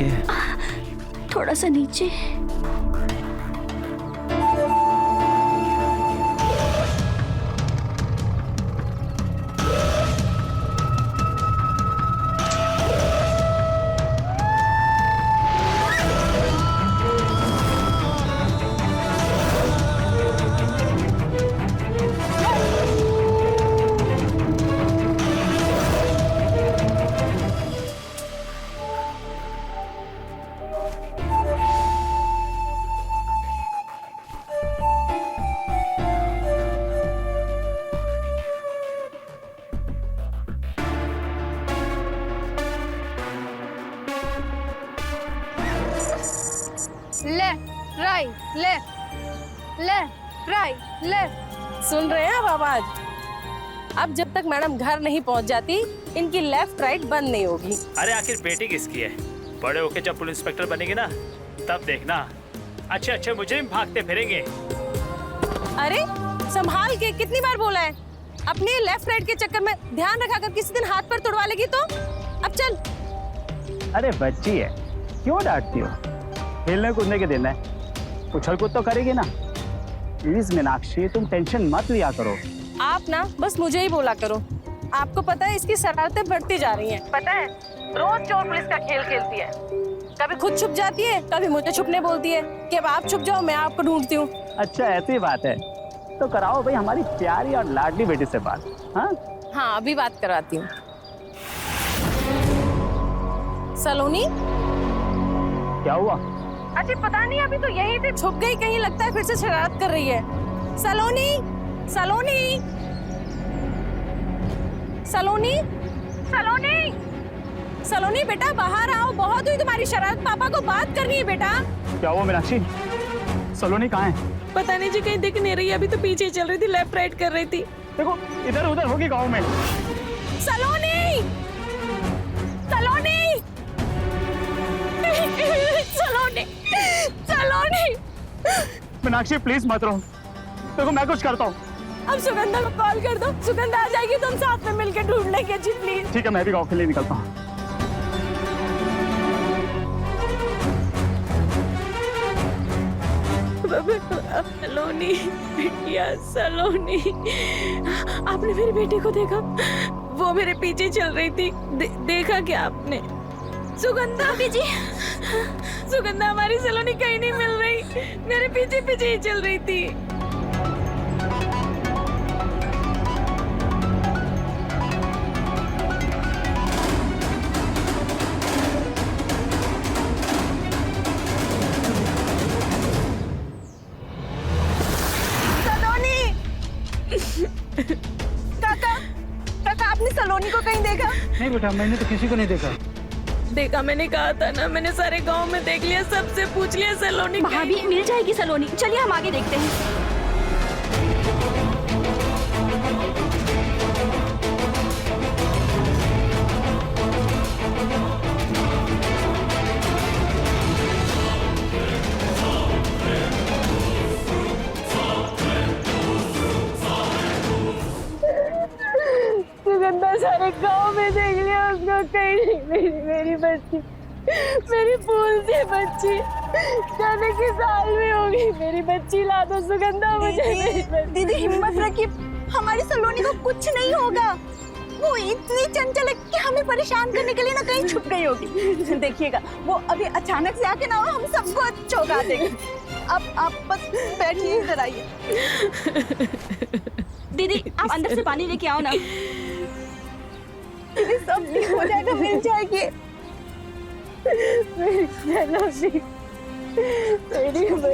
के? थोड़ा सा नीचे। Left right left left right left. सुन रहे हैं आप आवाज? अब जब तक मैडम घर नहीं पहुंच जाती इनकी लेफ्ट राइट बंद नहीं होगी। अरे आखिर बेटी किसकी है? बड़े होके जब पुलिस इंस्पेक्टर बनेगी ना तब देखना अच्छे अच्छे मुजरिम भागते फिरेंगे। अरे संभाल के, कितनी बार बोला है? अपनी लेफ्ट राइट के चक्कर में ध्यान रखा कर किसी दिन हाथ पर तोड़वा लेगी तो। अब चल। अरे बच्ची है, क्यों डांटती हो? खेलने कूदने के दिन है, उछल कूद तो करेगी ना। प्लीज मीनाक्षी तुम टेंशन मत लिया करो। आप ना बस मुझे ही बोला करो। आपको पता है इसकी शरारतें बढ़ती जा रही हैं। पता है रोज चोर पुलिस का खेल खेलती है। कभी खुद छुप जाती है, कभी मुझे छुपने बोलती है कि अब आप छुप जाओ मैं आपको ढूंढती हूँ। अच्छा ऐसी बात है तो कराओ भाई हमारी प्यारी और लाडली बेटी से बात। हाँ हाँ अभी बात करवाती हूँ। सलोनी, क्या हुआ? अजी पता नहीं, अभी तो यहीं से छुप गई, कहीं लगता है फिर से शरारत कर रही है। सलोनी, सलोनी, सलोनी, सलोनी, सलोनी बेटा बाहर आओ, बहुत हुई तुम्हारी शरारत, पापा को बात करनी है बेटा। क्या हुआ मीनाक्षी? सलोनी कहाँ है? पता नहीं जी, कहीं दिख नहीं रही, अभी तो पीछे चल रही थी, लेफ्ट राइट कर रही थी। देखो इधर उधर होगी गाँव में। सलोनी, सलोनी, सलोनी, सलोनी। मीनाक्षी प्लीज मत रहो, देखो मैं कुछ करता हूँ। अब सुगंधा को कॉल कर दो, सुगंधा आ जाएगी तो हम साथ में मिलकर ढूंढ लेंगे जी प्लीज। ठीक है मैं भी गाँव के लिए निकलता हूँ। सलोनी बिटिया, सलोनी, आपने मेरी बेटी को देखा? वो मेरे पीछे चल रही थी, देखा क्या आपने? सुगंधा जी, सुगंधा हमारी सलोनी कहीं नहीं मिल रही, मेरे पीछे पीछे ही चल रही थी। काका, काका आपने सलोनी को कहीं देखा? नहीं बेटा, मैंने तो किसी को नहीं देखा। देखा, मैंने कहा था ना, मैंने सारे गांव में देख लिया, सबसे पूछ लिया, सलोनी वहाँ भी मिल जाएगी सलोनी। चलिए हम आगे देखते हैं। सुगंधा सारे गांव में देख लिया, उसको कहीं नहीं। मेरी बच्ची, मेरी फूल सी बच्ची, जाने की साल में होगी, मेरी बच्ची ला दो सुगंधा मुझे। दीदी हिम्मत रखिए, हमारी सलोनी को कुछ नहीं होगा। वो इतनी चंचल है कि हमें परेशान करने के लिए ना कहीं छुप गई होगी। देखिएगा वो अभी अचानक से आके ना हम सबको चौंका देगी। अब आप बस बैठिए, इधर आइए। दीदी आप अंदर से पानी लेके आओ ना। दीदी सब ठीक हो जाएगा, मिल जाएगी।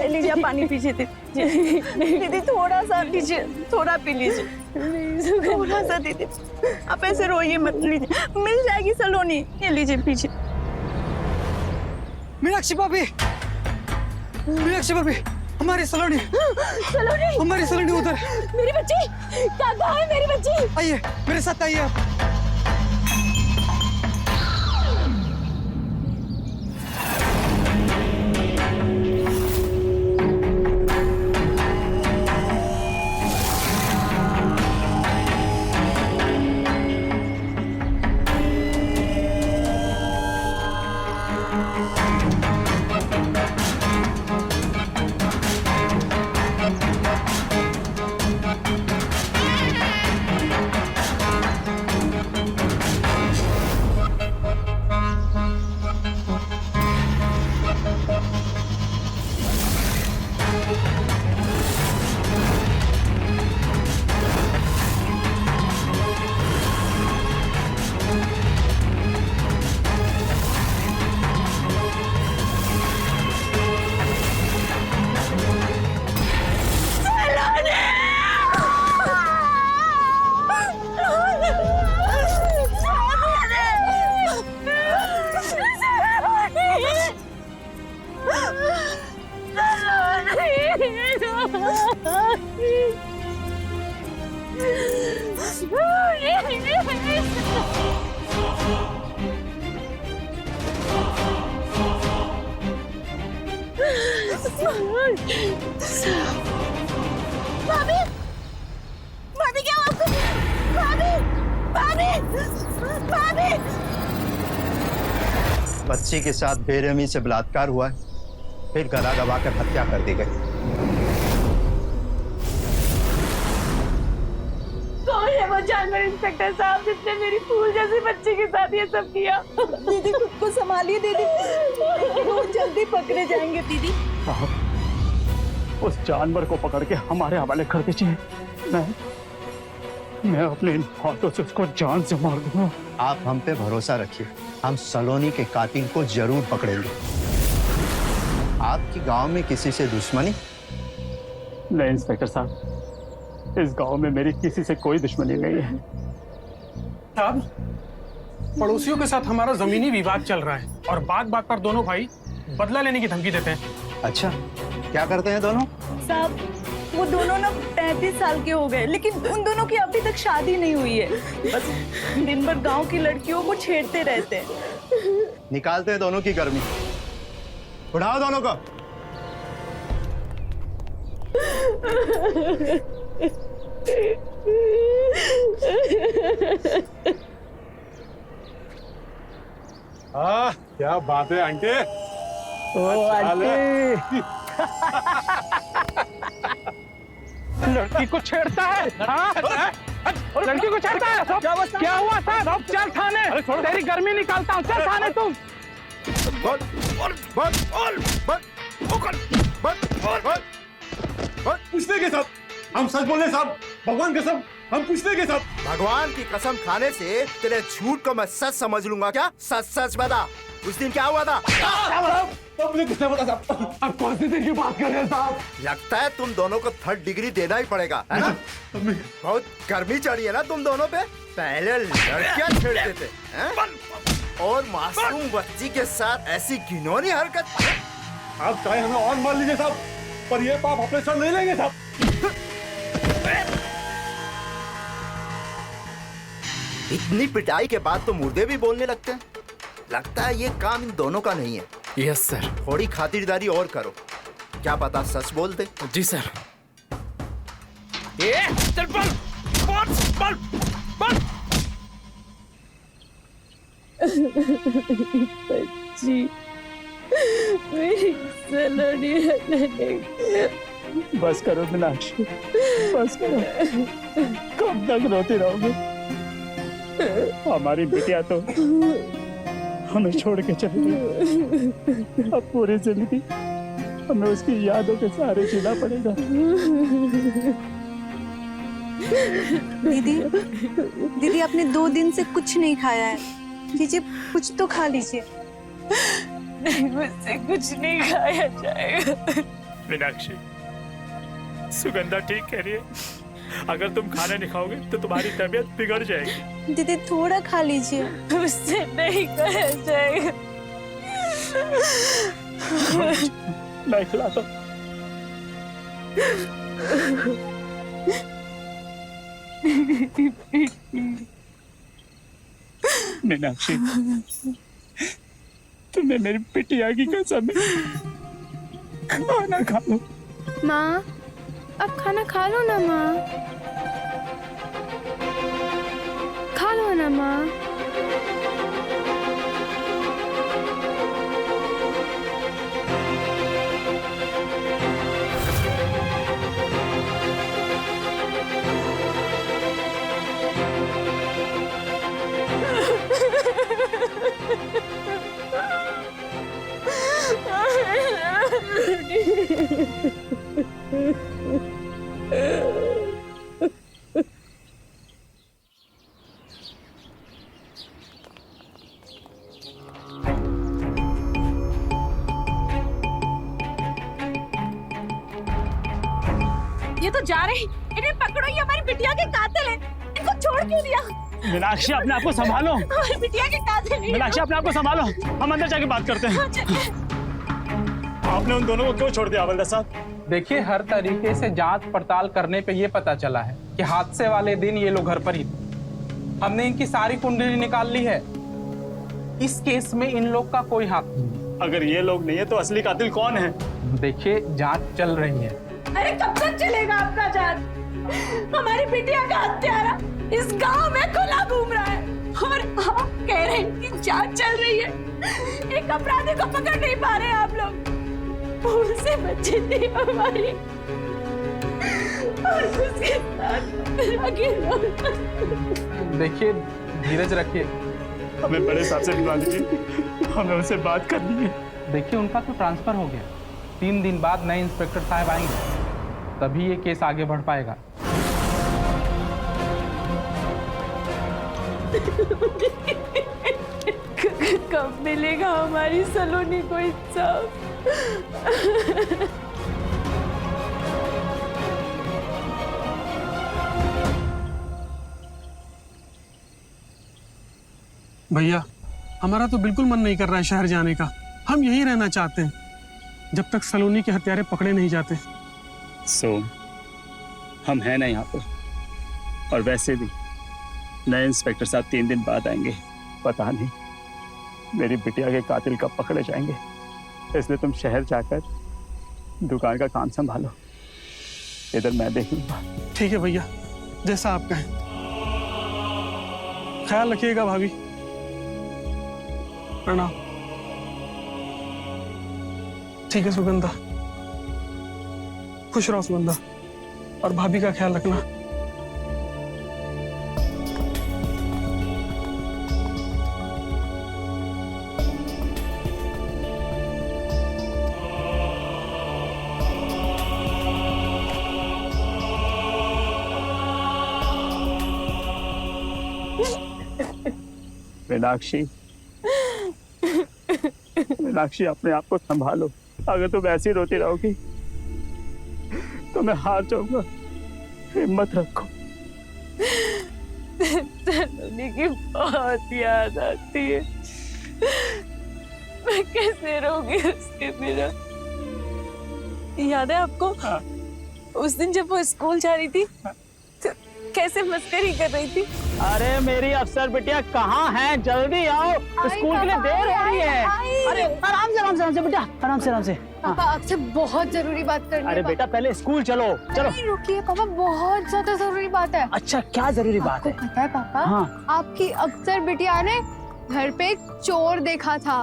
लीजिए पानी पीजिए दीदी, थोड़ा सा लीजिए, थोड़ा पी लीजिए, थोड़ा सा दीदी। आप ऐसे रोइए मत, लीजिए मिल जाएगी सलोनी, ये लीजिए पीजिए। मीनाक्षी भाभी, मीनाक्षी भाभी, हमारी सलोनी, सलोनी, हमारी सलोनी उधर। मेरी बच्ची, कहाँ है मेरी बच्ची? आइए मेरे साथ आइए आप। भाभी भाभी क्या हुआ आपको? भाभी भाभी भाभी बच्ची के साथ बेरहमी से बलात्कार हुआ है, फिर गला दबाकर हत्या कर दी गई। कौन है वो जानवर इंस्पेक्टर साहब जिसने मेरी फूल जैसी बच्ची के साथ ये सब किया? दीदी खुद को संभालिए दीदी, वो जल्दी पकड़े जाएंगे दीदी। साहब, उस जानवर को पकड़ के हमारे हवाले कर दीजिए। मैं अपने इन हाथों से उसको जान से मार दूंगा। आप हम पे भरोसा रखिए, हम सलोनी के कातिल को जरूर पकड़ेंगे। आपकी गांव में किसी से दुश्मनी? नहीं इंस्पेक्टर साहब, इस गांव में मेरी किसी से कोई दुश्मनी नहीं है। साहब, पड़ोसियों के साथ हमारा जमीनी विवाद चल रहा है और बात बात पर दोनों भाई बदला लेने की धमकी देते हैं। अच्छा, क्या करते हैं दोनों? साहब, वो दोनों ना 35 साल के हो गए, लेकिन उन दोनों की अभी तक शादी नहीं हुई है। बस दिन भर गांव की लड़कियों को छेड़ते रहते हैं। निकालते हैं दोनों की गर्मी। उठाओ दोनों को। क्या बात है आंटी? लड़की को छेड़ता है, लड़की को छेड़ता है। क्या हुआ साहब? चल थाने, तेरी गर्मी निकालता हूँ। चल थाने तुम। पूछने के साथ हम सच बोले साहब, भगवान कसम हम पूछने के साथ। भगवान की कसम खाने से तेरे झूठ को मैं सच समझ लूंगा क्या? सच सच बता, उस दिन क्या हुआ था? तो मुझे किसने पता साहब? आप कौन सी दिन की बात कर रहे हैं साहब? लगता है तुम दोनों को 3rd डिग्री देना ही पड़ेगा, है ना? बहुत गर्मी चढ़ी है ना तुम दोनों पे? पहले लड़कियां छेड़ते थे, हैं? और मासूम बच्ची के साथ ऐसी घिनौनी हरकत। आप चाहे हमें और मान लीजिए साहब, पर ये पाप अपने सर नहीं लेंगे साहब। इतनी पिटाई के बाद तो मुर्दे भी बोलने लगते हैं। लगता है ये काम इन दोनों का नहीं है। Yes sir. थोड़ी खातिरदारी और करो, क्या पता सच बोल दे। जी सर। चल बल बच्ची मेरी सलोनी बस करो मीनाक्षी, बस करो। कब तक रोती रहोगे? हमारी बिटिया तो हमें छोड़ के चली गई। अब पूरी जिंदगी हमें उसकी यादों के सहारे जीना पड़ेगा। दीदी, दीदी आपने 2 दिन से कुछ नहीं खाया है, लीजिए कुछ तो खा लीजिए। मुझसे कुछ नहीं खाया जाएगा। मीनाक्षी, सुगंधा ठीक कह रही है। अगर तुम खाना नहीं खाओगे तो तुम्हारी तबीयत बिगड़ जाएगी। दीदी थोड़ा खा लीजिए। मुझसे नहीं खाया जाएगा। मैं खिलाता हूं। मीनाक्षी, तुम्हें मेरी बिटिया की कसम है, खाना खा लो। माँ, अब खाना खा लो ना माँ, खा लो ना माँ। ये तो जा रहे हैं। इन्हें पकड़ो, ये हमारी बिटिया के कातिल हैं। इनको छोड़ क्यों दिया? मीनाक्षी, अपने आप को संभालो। हमारी बिटिया के कातिल हैं। मीनाक्षी, अपने आप को संभालो, हम अंदर जाके बात करते हैं। आपने उन दोनों को क्यों छोड़ दिया हवलदार साहब? देखिए, हर तरीके से जांच पड़ताल करने पे ये पता चला है कि हादसे वाले दिन ये लोग घर पर ही थे। हमने इनकी सारी कुंडली निकाल ली है। इस केस में इन लोग का कोई हाथ नहीं। अगर ये लोग नहीं है तो असली कातिल कौन है? देखिए जांच चल रही है। अरे कब तक चलेगा आपका जान? हमारी बिटिया का हत्यारा इस गांव में खुला घूम रहा है और आप कह रहे हैं कि जांच चल रही है। एक अपराधी को पकड़ नहीं पा रहे आप लोग। भूल से बच्ची थी हमारी और उसके साथ देखिए धीरज रखिए। हमें बड़े साहब से मिलवा लीजिए, हमें उनसे बात करनी है। देखिए उनका तो ट्रांसफर हो गया। 3 दिन बाद नए इंस्पेक्टर साहब आएंगे, तभी ये केस आगे बढ़ पाएगा। कब मिलेगा हमारी सलोनी को इंसाफ? भैया हमारा तो बिल्कुल मन नहीं कर रहा है शहर जाने का। हम यहीं रहना चाहते हैं जब तक सलोनी के हत्यारे पकड़े नहीं जाते। हम हैं ना यहाँ पर, और वैसे भी नए इंस्पेक्टर साहब 3 दिन बाद आएंगे। पता नहीं मेरी बिटिया के कातिल कब पकड़े जाएंगे, इसलिए तुम शहर जाकर दुकान का काम संभालो, इधर मैं देख लूंगा। ठीक है भैया, जैसा आप कहें। ख्याल रखिएगा भाभी। प्रणाम। ठीक है सुगंधा, खुश रहो सुगंधा, और भाभी का ख्याल रखना। मीनाक्षी, मीनाक्षी अपने आप को संभालो। अगर तुम ऐसी रोती रहोगी तो मैं हार जाऊंगा। हिम्मत रखो। सलोनी की बहुत याद आती है। मैं कैसे रहूंगी उसके बिना? याद है आपको? हाँ। उस दिन जब वो स्कूल जा रही थी तो कैसे मस्करी कर रही थी। अरे मेरी अफसर बिटिया कहाँ है? जल्दी आओ, स्कूल के लिए देर हो रही है। अरे आराम से आराम से आराम से बेटा, आराम से आराम से। पापा आपसे बहुत जरूरी बात करनी है। अरे बेटा पहले स्कूल चलो चलो। नहीं रुकिए पापा, बहुत ज्यादा जरूरी बात है। अच्छा क्या जरूरी बात आपको है? पता है पापा? हाँ। आपकी अफसर बिटिया ने घर पे एक चोर देखा था।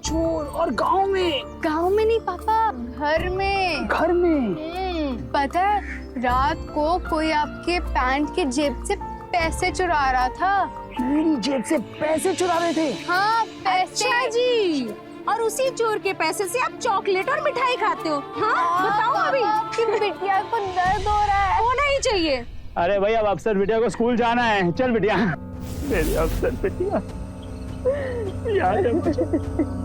चोर? और गांव में? गांव में नहीं पापा, घर में। घर में? पता है रात को कोई आपके पैंट के जेब से पैसे चुरा रहा था। मेरी जेब से पैसे चुरा रहे थे? हाँ पैसे। अच्छा जी, और उसी चोर के पैसे से आप चॉकलेट और मिठाई खाते हो? हाँ बताओ अभी। आपकी बिटिया को दर्द हो रहा है। होना ही चाहिए। अरे भाई अब अफसर बिटिया को स्कूल जाना है, चल बिटिया। मेरी अफसर बिटिया याद है मुझे।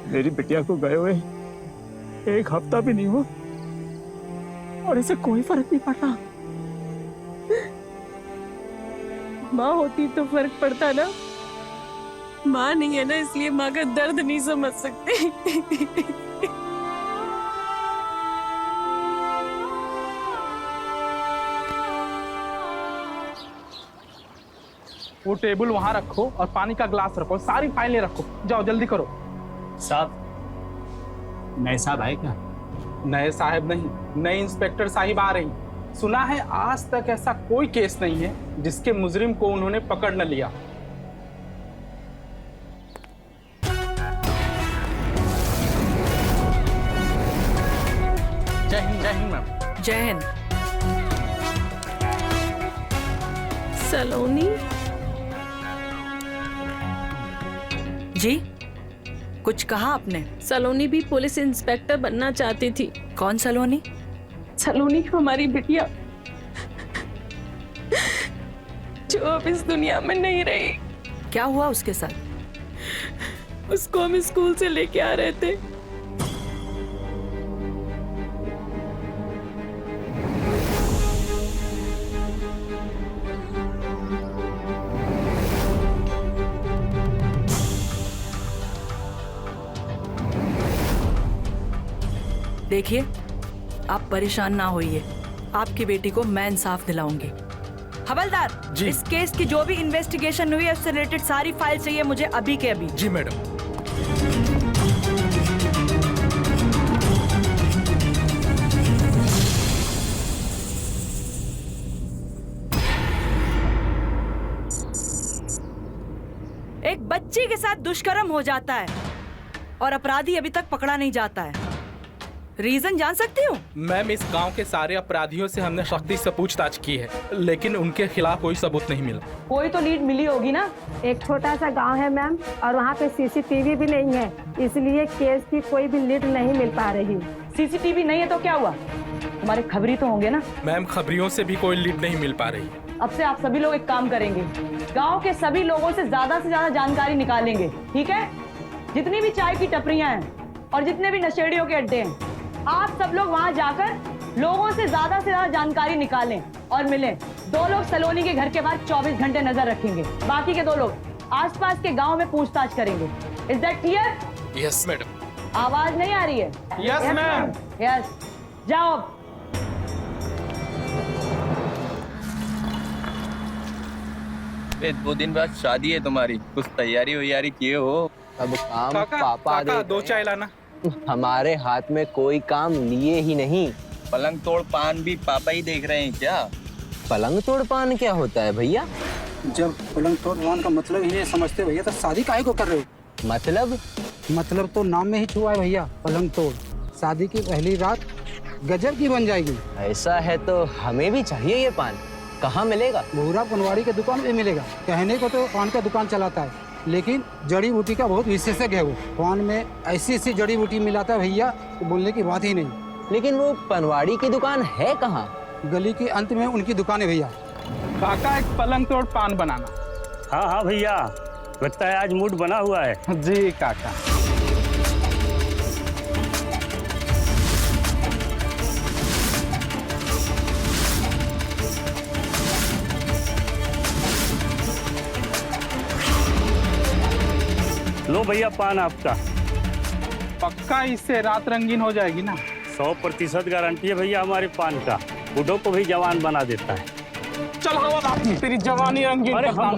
मेरी बिटिया को गए हुए 1 हफ्ता भी नहीं हुआ और इसे कोई फर्क नहीं पड़ा। माँ होती तो फर्क पड़ता ना। माँ नहीं है ना, इसलिए माँ का दर्द नहीं समझ सकते। वो टेबल वहां रखो और पानी का ग्लास रखो, सारी फाइलें रखो। जाओ जल्दी करो। साहब, नए साहब आए क्या? नए साहब नहीं, नए इंस्पेक्टर साहिब आ रही। सुना है आज तक ऐसा कोई केस नहीं है जिसके मुजरिम को उन्होंने पकड़ न लिया। जय हिंद मैम। जय हिंद। सलोनी जी, कुछ कहा आपने? सलोनी भी पुलिस इंस्पेक्टर बनना चाहती थी। कौन सलोनी? सलोनी हमारी बिटिया जो अब इस दुनिया में नहीं रही। क्या हुआ उसके साथ? उसको हम स्कूल से लेके आ रहे थे। देखिए, आप परेशान ना होइए, आपकी बेटी को मैं इंसाफ दिलाऊंगी। हवलदार जी। इस केस की जो भी इन्वेस्टिगेशन हुई है उससे रिलेटेड सारी फाइल चाहिए मुझे अभी के अभी। जी मैडम। एक बच्ची के साथ दुष्कर्म हो जाता है और अपराधी अभी तक पकड़ा नहीं जाता है। रीजन जान सकती हूँ? मैम, इस गांव के सारे अपराधियों से हमने सख्ती से पूछताछ की है, लेकिन उनके खिलाफ कोई सबूत नहीं मिला। कोई तो लीड मिली होगी ना। एक छोटा सा गांव है मैम, और वहाँ पे सीसीटीवी भी नहीं है, इसलिए केस की कोई भी लीड नहीं मिल पा रही। सीसीटीवी नहीं है तो क्या हुआ? हमारे खबरी तो होंगे ना। मैम, खबरियों से भी कोई लीड नहीं मिल पा रही। अब से आप सभी लोग एक काम करेंगे, गांव के सभी लोगों से ज्यादा जानकारी निकालेंगे, ठीक है? जितनी भी चाय की टपरियां हैं और जितने भी नशेड़ियों के अड्डे हैं, आप सब लोग वहां जाकर लोगों से ज्यादा जानकारी निकालें और मिलें। 2 लोग सलोनी के घर के बाहर 24 घंटे नजर रखेंगे, बाकी के 2 लोग आसपास के गांव में पूछताछ करेंगे। Is that clear? Yes madam. आवाज नहीं आ रही है? Yes ma'am. यस, जाओ। ए, 2 दिन बाद शादी है तुम्हारी, कुछ तैयारी वैयारी किए हो? अब काम काका, पापा काका, देख 2 रहे चाय लाना। हैं। हमारे हाथ में कोई काम लिए ही नहीं। पलंग तोड़ पान भी पापा ही देख रहे हैं क्या? पलंग तोड़ पान क्या होता है भैया? जब पलंग तोड़ पान का मतलब ही नहीं समझते भैया, तो शादी काहे को कर रहे हो? मतलब तो नाम में ही छुआ है भैया, पलंग तोड़। शादी की पहली रात गजब की बन जाएगी। ऐसा है तो हमें भी चाहिए ये पान। कहाँ मिलेगा? भूरा पनवाड़ी के दुकान पे मिलेगा। कहने को तो पान का दुकान चलाता है, लेकिन जड़ी बूटी का बहुत विशेषज्ञ है वो। पान में ऐसी जड़ी बूटी मिलाता है भैया, तो बोलने की बात ही नहीं। लेकिन वो पनवाड़ी की दुकान है कहाँ? गली के अंत में उनकी दुकान है भैया। काका, एक पलंग तोड़ पान बनाना। हाँ हाँ भैया, लगता है आज मूड बना हुआ है। जी काका। लो भैया पान आपका। पक्का इससे रात रंगीन हो जाएगी ना? 100% गारंटी है भैया हमारे पान का, बूढ़ों को भी जवान बना देता है। चल हवलदार, तेरी जवानी रंगीन करता हूं।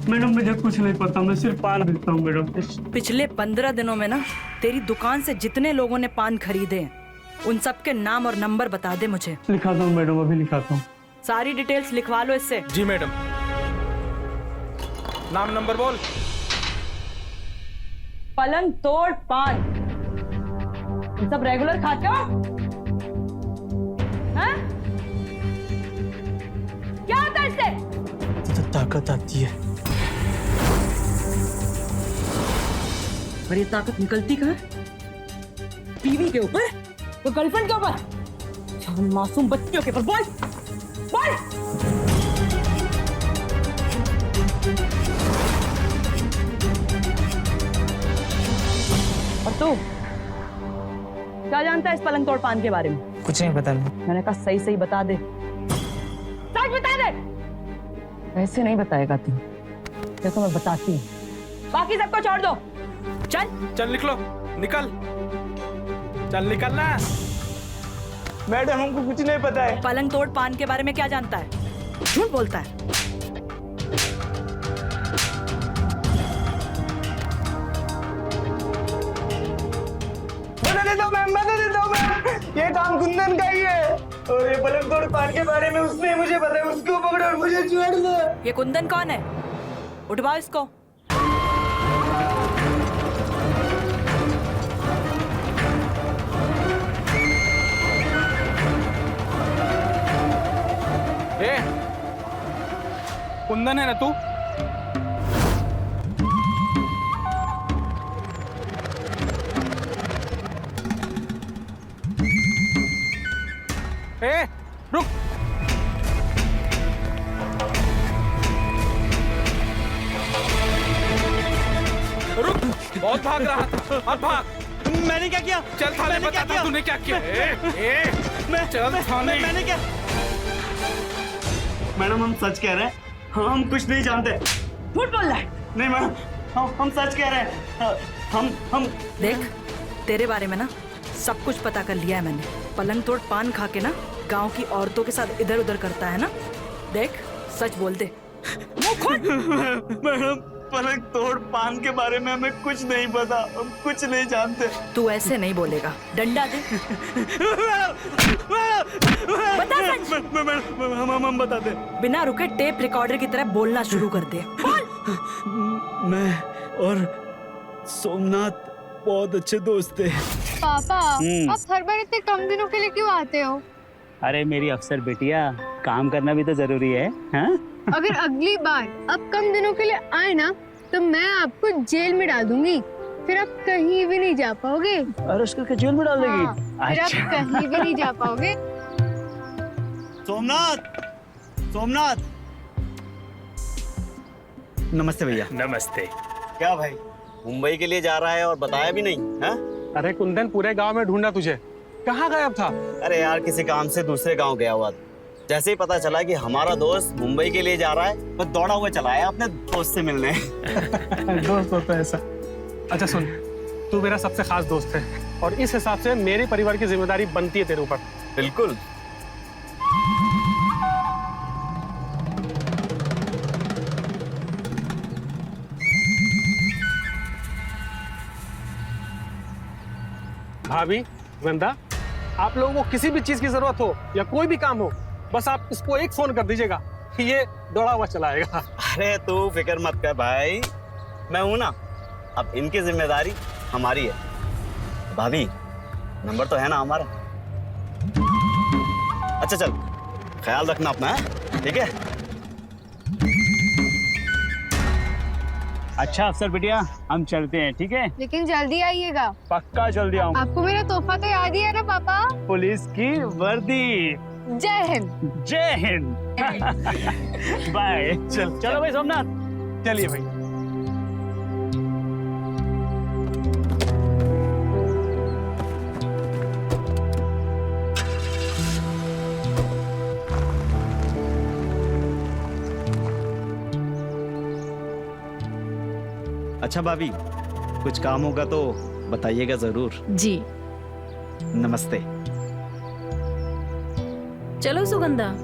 मैडम मुझे कुछ नहीं पता, मैं सिर्फ पान बेचता हूँ मैडम। पिछले 15 दिनों में ना तेरी दुकान से जितने लोगों ने पान खरीदे हैं, उन सबके नाम और नंबर बता दे मुझे। लिखाता हूँ मैडम, अभी लिखाता हूँ। सारी डिटेल्स लिखवा लो इससे। जी मैडम। नाम नंबर बोल। पलंग तोड़ पान, तुम सब रेगुलर खाते हो? हाँ? क्या होता है इससे? तो ताकत आती है। और ये ताकत निकलती कहाँ? टीवी के ऊपर? तो गर्लफ्रेंड के ऊपर? या मासूम बच्चियों के ऊपर? बोल बोल। और तू क्या जानता है इस पलंग तोड़ पान के बारे में? कुछ नहीं पता। मैंने कहा सही बता दे, सच बता दे। ऐसे नहीं बताएगा तू, देखो मैं बताती हूँ। बाकी सबको छोड़ दो, चल निकलो, निकल, चल निकलना। मैडम हमको कुछ नहीं पता है। पलंग तोड़ पान के बारे में क्या जानता है? झूठ बोलता है। मैं देता हूँ मैम। ये काम कुंदन का ही है, और ये पलंग तोड़ पान के बारे में उसने मुझे पता है। उसको पकड़ो और मुझे छोड़ दो। ये कुंदन कौन है? उठवाओ इसको। कुंदन है ना तू? रुक। रुक, बहुत भाग रहा था, अब भाग। मैंने क्या किया? चल थाने बताता तूने क्या किया। चल थाने। मैंने क्या? मैडम हम सच कह रहे हैं, हाँ हम कुछ नहीं जानते। झूठ बोल रहा है। नहीं मैडम, हम सच कह रहे हैं। हम देख, तेरे बारे में ना सब कुछ पता कर लिया है मैंने। पलंग तोड़ पान खा के ना गांव की औरतों के साथ इधर उधर करता है ना। देख, सच बोल दे। मैडम, पलंग तोड़ पान के बारे में हमें कुछ नहीं पता, हम कुछ नहीं जानते। तू ऐसे नहीं बोलेगा, डंडा दे। बता सच। हम बता दे। बिना रुके टेप रिकॉर्डर की तरह बोलना शुरू कर दे। मैं और सोमनाथ बहुत अच्छे दोस्त थे। पापा, आप हर बार इतने कम दिनों के लिए क्यों आते हो? अरे मेरी अफसर बेटिया, काम करना भी तो जरूरी है। हाँ? अगर अगली बार आप कम दिनों के लिए आए ना, तो मैं आपको जेल में डाल दूंगी। फिर आप कहीं भी नहीं जा पाओगे। और उसको जेल में डाल देगी? हाँ, फिर आप कहीं भी नहीं जा पाओगे। सोमनाथ, सोमनाथ। नमस्ते भैया। नमस्ते। क्या भाई, मुंबई के लिए जा रहा है और बताया भी नहीं? हाँ? अरे कुंदन, पूरे गांव में ढूंढा तुझे, कहाँ गायब था? अरे यार, किसी काम से दूसरे गांव गया हुआ था। जैसे ही पता चला कि हमारा दोस्त मुंबई के लिए जा रहा है, तो दौड़ा हुआ चला आया अपने दोस्त से मिलने। दोस्त होता है ऐसा। अच्छा सुन, तू मेरा सबसे खास दोस्त है और इस हिसाब से मेरे परिवार की जिम्मेदारी बनती है तेरे ऊपर। बिल्कुल। भाभी, वृंदा, आप लोगों को किसी भी चीज की जरूरत हो या कोई भी काम हो, बस आप इसको एक फोन कर दीजिएगा, ये दौड़ा हुआ चला आएगा। अरे तू फिक्र मत कर भाई, मैं हूं ना। अब इनकी जिम्मेदारी हमारी है। भाभी, नंबर तो है ना हमारा? अच्छा चल, ख्याल रखना अपना, है? ठीक है? अच्छा अफसर बिटिया, हम चलते हैं, ठीक है? लेकिन जल्दी आइएगा। पक्का जल्दी आऊंगा। आपको मेरा तोहफा तो याद ही है ना पापा? पुलिस की वर्दी। जय हिंद। जय हिंद। बाय। चलो भाई सोमनाथ, चलिए भाई। अच्छा भाभी, कुछ काम होगा तो बताइएगा जरूर। जी। नमस्ते। चलो सुगंधा।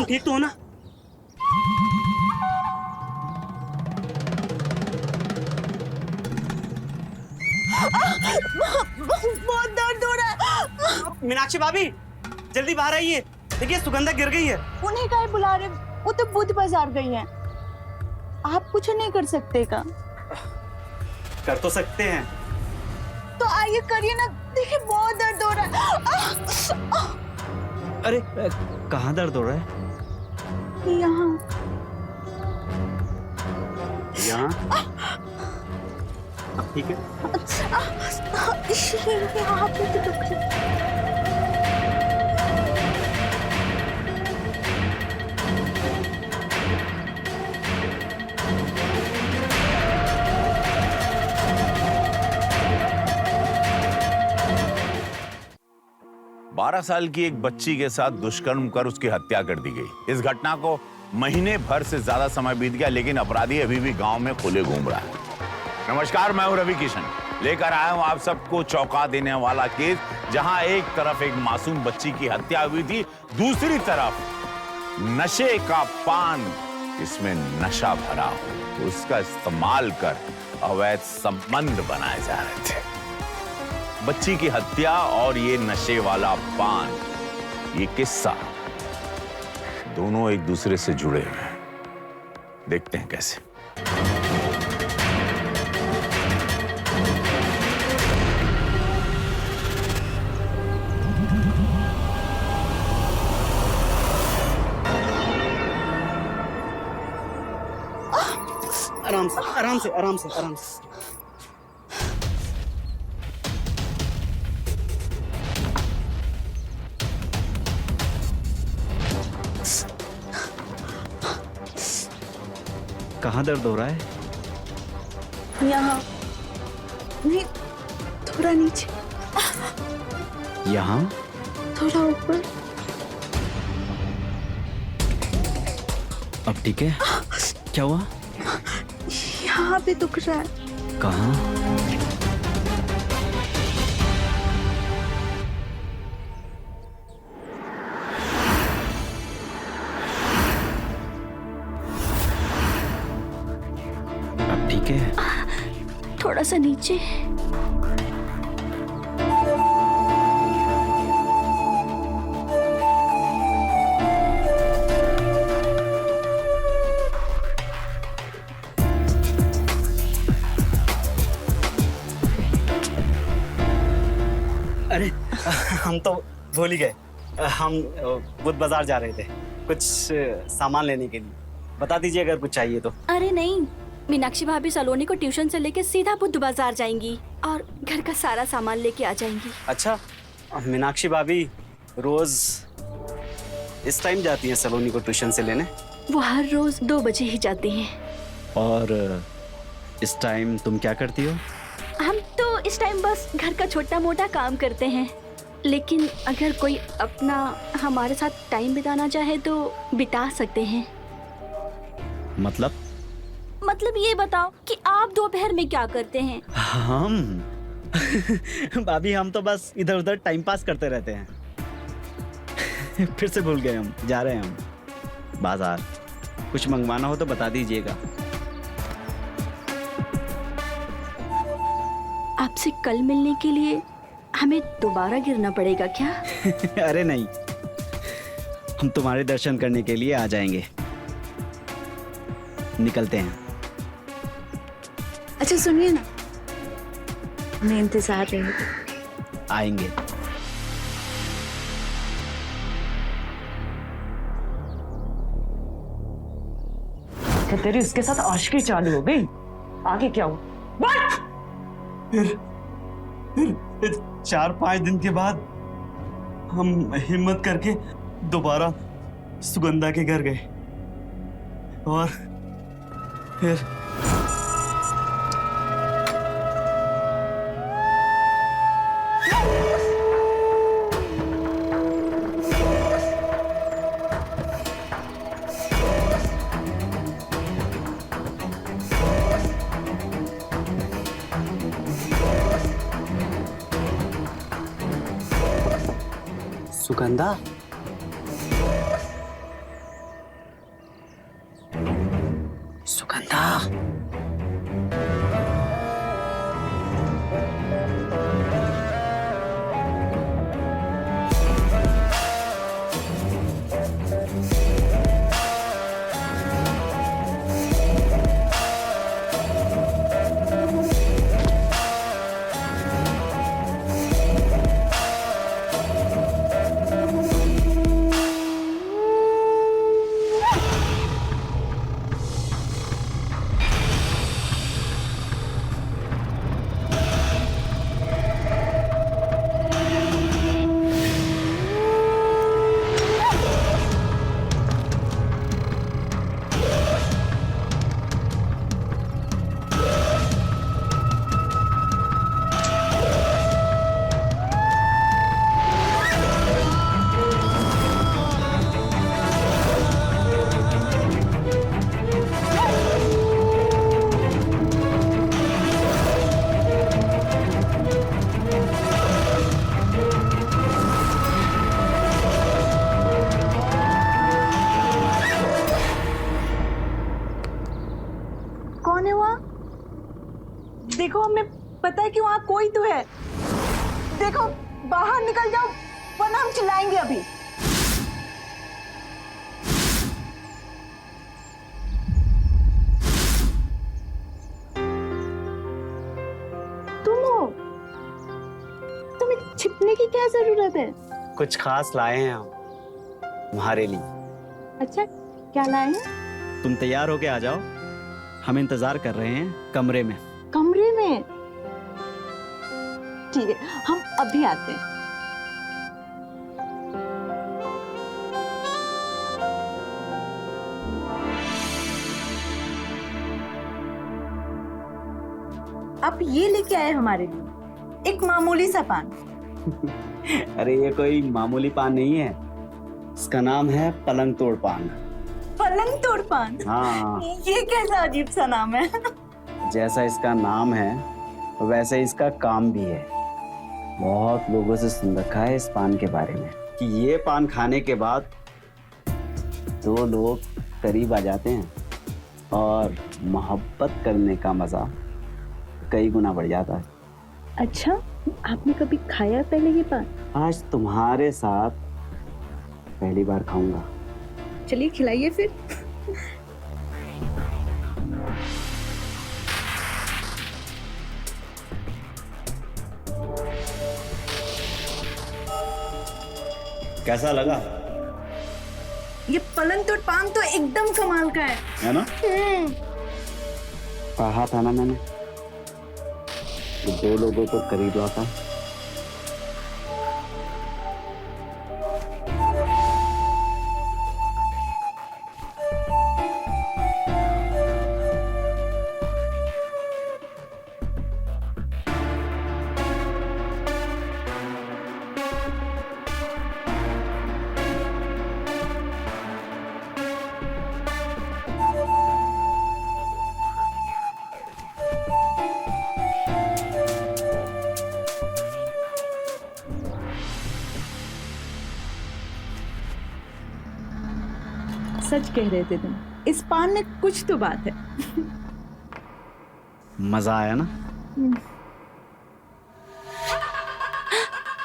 ठीक तो हो ना? बहुत दर्द हो रहा है। मीनाक्षी भाभी, जल्दी बाहर आइए। देखिए सुगंधा गिर गई है। उन्हें क्या बुला रहे? वो तो बुध बाजार गई हैं। आप कुछ नहीं कर सकते का? कर तो सकते हैं। तो आइए करिए ना, देखिए बहुत दर्द हो रहा है। अरे कहाँ दर्द हो रहा है? यहाँ। यहाँ? अब ठीक है? यहाँ पे तो दुख रहा है। 12 साल की एक बच्ची के साथ दुष्कर्म कर उसकी हत्या कर दी गई। इस घटना को महीने भर से ज्यादा समय बीत गया, लेकिन अपराधी अभी भी गांव में खुले घूम रहा है। नमस्कार, मैं हूं रवि किशन, लेकर आया हूं आप सबको चौंका देने वाला केस, जहां एक तरफ एक मासूम बच्ची की हत्या हुई थी, दूसरी तरफ नशे का पान, इसमें नशा भरा हो, उसका इस्तेमाल कर अवैध संबंध बनाए जा रहे थे। बच्ची की हत्या और ये नशे वाला पान, ये किस्सा दोनों एक दूसरे से जुड़े हुए हैं। देखते हैं कैसे। आराम से, आराम से, आराम से, आराम से। कहाँ दर्द हो रहा है? यहाँ नहीं, थोड़ा नीचे, यहाँ थोड़ा ऊपर। अब ठीक है? क्या हुआ? यहाँ पे दुख रहा है। कहाँ? अब ठीक है? थोड़ा सा नीचे। अरे हम तो भूल ही गए, हम बुध बाजार जा रहे थे कुछ सामान लेने के लिए। बता दीजिए अगर कुछ चाहिए तो। अरे नहीं, मीनाक्षी भाभी सलोनी को ट्यूशन से लेके सीधा बुध बाजार जाएंगी और घर का सारा सामान लेके आ जाएंगी। अच्छा, मीनाक्षी भाभी रोज इस टाइम जाती हैं सलोनी को ट्यूशन से लेने? वो हर रोज 2 बजे ही जाती हैं। और इस टाइम तुम क्या करती हो? हम तो इस टाइम बस घर का छोटा मोटा काम करते हैं, लेकिन अगर कोई अपना हमारे साथ टाइम बिताना चाहे तो बिता सकते हैं। मतलब ये बताओ कि आप दोपहर में क्या करते हैं? हम भाभी हम तो बस इधर उधर टाइम पास करते रहते हैं। फिर से भूल गए, हम जा रहे हैं हम बाजार। कुछ मंगवाना हो तो बता दीजिएगा। आपसे कल मिलने के लिए हमें दोबारा गिरना पड़ेगा क्या? अरे नहीं, हम तुम्हारे दर्शन करने के लिए आ जाएंगे। निकलते हैं। अच्छा सुनिए ना, मैं इंतजार रहेगी। आएंगे। क्या तेरी उसके साथ आशिकी चालू हो गई? आगे क्या हुआ? फिर 4-5 दिन के बाद हम हिम्मत करके दोबारा सुगंधा के घर गए और फिर सुगंधा, सुगंधा, देखो हमें पता है कि वहाँ कोई तो है। देखो बाहर निकल जाओ वरना हम चिल्लाएंगे अभी। तुम हो? तुम्हें छिपने की क्या जरूरत है? कुछ खास लाए हैं हम तुम्हारे लिए। अच्छा क्या लाए हैं? तुम तैयार होके आ जाओ, हम इंतजार कर रहे हैं कमरे में। कमरे में? ठीक है हम अभी आते हैं। आप ये लेके आए हमारे लिए एक मामूली सा पान। अरे ये कोई मामूली पान नहीं है, इसका नाम है पलंग तोड़ पान। पलंग तोड़ पान? हाँ। ये कैसा अजीब सा नाम है। जैसा इसका नाम है वैसे इसका काम भी है। बहुत लोगों से सुन रखा है इस पान के बारे में कि ये पान खाने के बाद दो लोग करीब आ जाते हैं और मोहब्बत करने का मजा कई गुना बढ़ जाता है। अच्छा आपने कभी खाया पहले ये पान? आज तुम्हारे साथ पहली बार खाऊंगा। चलिए खिलाइए फिर। कैसा लगा? ये पलंग तोड़ पान तो एकदम कमाल का है ना? कहा था ना मैंने कि दो लोगों को करीब लाता है। सच कह रहे थे तुम, इस पान में कुछ तो बात है। मजा आया ना?